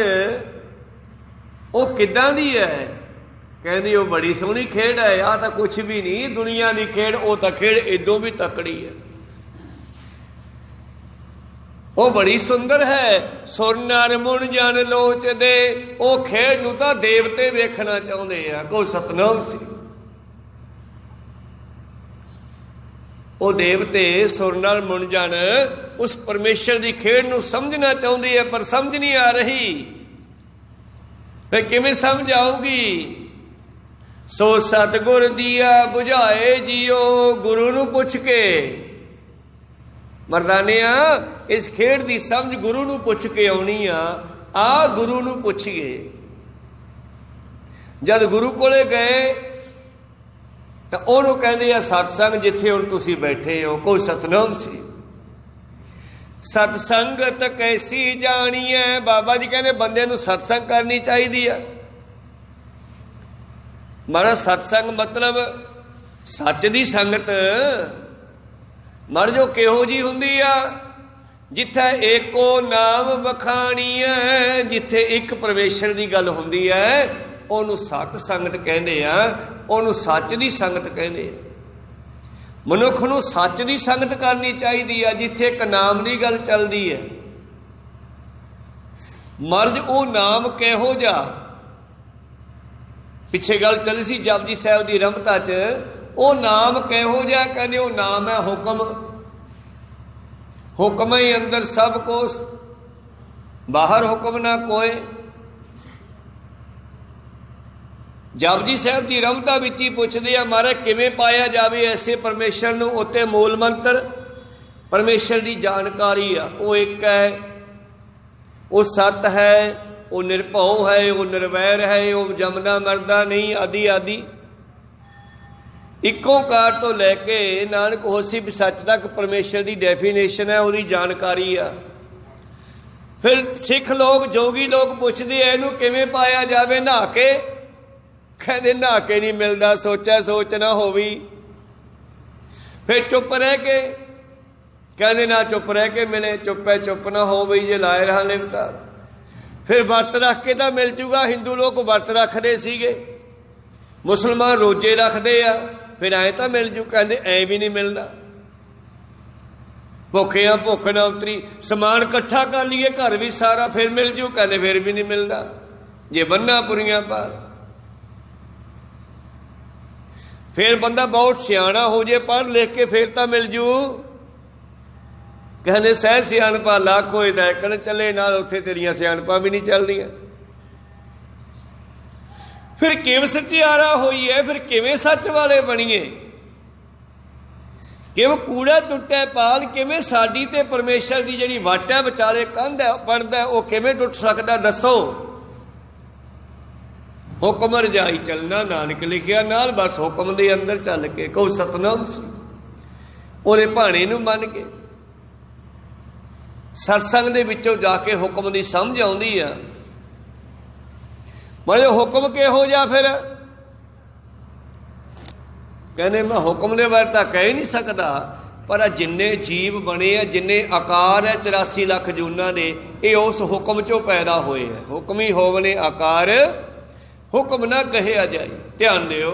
वो किदां दी है? कहंदी वो बड़ी सोहनी खेड है, आ तां कुछ भी नहीं दुनिया की खेड, वो तां खेड इदों भी तकड़ी है, वो बड़ी सुंदर है। सुर नर मुन जन लोच दे, वो खेड नूं तां देवते वेखना चाहुंदे आ। कोई सतनाम सी वो देवते सुर नर मुन जन उस परमेश्वर की खेड नूं समझना चाहुंदे है, पर समझ नहीं आ रही। फिर किवें समझ आऊगी? सो सतगुर दिया बुझाए जियो, गुरु नूं पुछ के। मरदानिया इस खेड की समझ गुरु नूं पुछ के आउणी आ गुरु नूं पुछिए। जद गुरु कोले गए तो उन्होंने कहते हैं सत्संग जिथे हुण तुसीं बैठे हो। कोई सतनाम सी सतसंगत कैसी जानी है। बाबा जी कहते बंदे नूं सत्संग करनी चाहिए है। मारा सत्संग मतलब सच की संगत। मर जो किहो जी हुंदी आ? जिथे एको नाम वखाणी है, जिथे एक परमेश्वर की गल हुंदी है उहनूं सत संगत कहंदे आ, उहनूं सच की संगत कहंदे आ। मनुख नूं सच की संगत करनी चाहिए है, जिथे एक नाम की गल चलती है। मर्ज वो नाम किहो जा? पिछे गल चली सी जपजी साहिब की रमता च, वो नाम किहो जा? कहते वो नाम है हुक्म। हुक्म ही अंदर सब कुछ, बाहर हुक्म ना कोई। जपजी साहिब की रमता विच ही पुछदे आ महाराज किवें पाया जावे ऐसे परमेश्वर नूं? उत्ते मूल मंत्र परमेश्वर की जानकारी आ। वो एक है, वो सत है, वो निरभौ है, वो निर्वैर है, वो जमदा मरदा नहीं, आदि आदि। इक्को कार तो लैके नानक होसी सच तक परमेश्वर की डेफिनेशन है, वो जानकारी आ। फिर सिख लोग जोगी लोग पुछदे इहनूं किवें पाया जावे? नहा के। कहते नहा के नहीं मिलता, सोचा सोच ना होवी। फिर चुप रह के, कहते ना चुप रह के मिले, चुप है चुप ना हो बई जे लाए रहा लिमता। फिर वर्त रख के तो मिल जूगा। हिंदू लोग वर्त रखते सीगे, मुसलमान रोजे रखते आ, फिर ऐ तो मिल जू। कहते ऐ भी नहीं मिलता। भुखे आ भुख ना उतरी, समान इकट्ठा कर लीए घर भी सारा फिर मिल जू। कहते फिर भी नहीं मिलता। जे बन्ना पुरियां पार, फिर बंदा बहुत सियाणा हो जाए पढ़ लिख के फिर तो मिल जू। कहते सह सियाणपा लाख होए दैकन चले नाल, उत्थे तेरियां सियाणपा भी नहीं चलदियां। फिर किवें सचियारा होई है? फिर किवें सच वाले बणीए? किवें कूड़ा टुटे पाल? किवें साडी ते परमेश्वर की जिहड़ी वट है विचाले कंध है पड़दा है, वो किवें टुट सकदा? दसो। हुक्म रजाई चलना नानक लिखिया नाल, बस हुक्म दे अंदर चल के। कोई सतनाम सी ओहदे भाणे नूं मन के सत्संग दे विचों जाके हुक्म की समझ आउंदी आ। मतलब हुक्म किहो जा? फिर कहने मैं हुक्म दे बारे तां कह ही नहीं सकदा, पर जिन्ने जीव बने आ, जिन्ने आकार है 84 लाख जूना दे, ये उस हुक्म चों पैदा होए है। हुक्म ही होवने आकार, हुक्म ना कहिया जाए। ध्यान दिओ।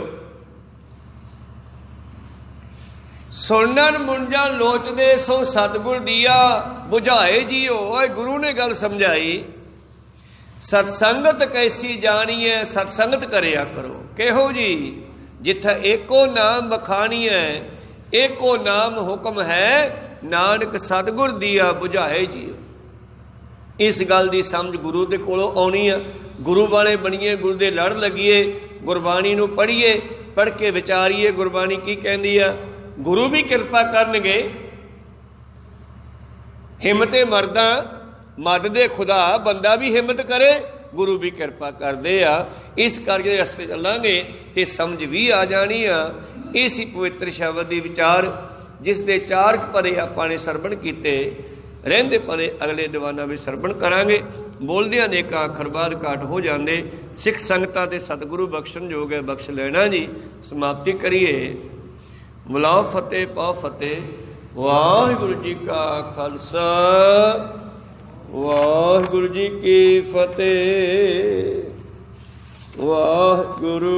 सुनन मुंजा लोचदे सो सतगुर दिया बुझाए जियो। गुरु ने गल समझाई। सत्संगत कैसी जानी है? सत्संगत करया करो। किहो जी? जिथे एको नाम बखानी है, एको नाम हुक्म है, नानक सतगुर दिया बुझाए जियो। इस गल की समझ गुरु के कोलों आउणी है। गुरु वाले बनीए, गुरु दे लड़ लगिए, गुरबाणी नूं पढ़ीए, पढ़ के विचारीए गुरबाणी की कहती है। गुरु भी किरपा करनगे। हिम्मते मरदा मद दे खुदा, बंदा भी हिम्मत करे, गुरु भी किरपा करदे आ। इस करके रस्ते चलांगे ते समझ भी आ जानी आ। ये सी पवित्र शब्द दे विचार, जिस दे चारक परे आपां ने सरवण कीते, रहिंदे परे अगले दीवाना भी सरवण करांगे। बोलदियां ने का अखर बाद घाट हो जाते। सिख संगतां ते सतगुरु बख्शण योग है, बख्श लेना जी। समाप्ति करिए। बुलाओ फतेह पाओ फतेह। वाहिगुरु जी का खालसा, वाहिगुरु जी की फतेह। वाहिगुरु।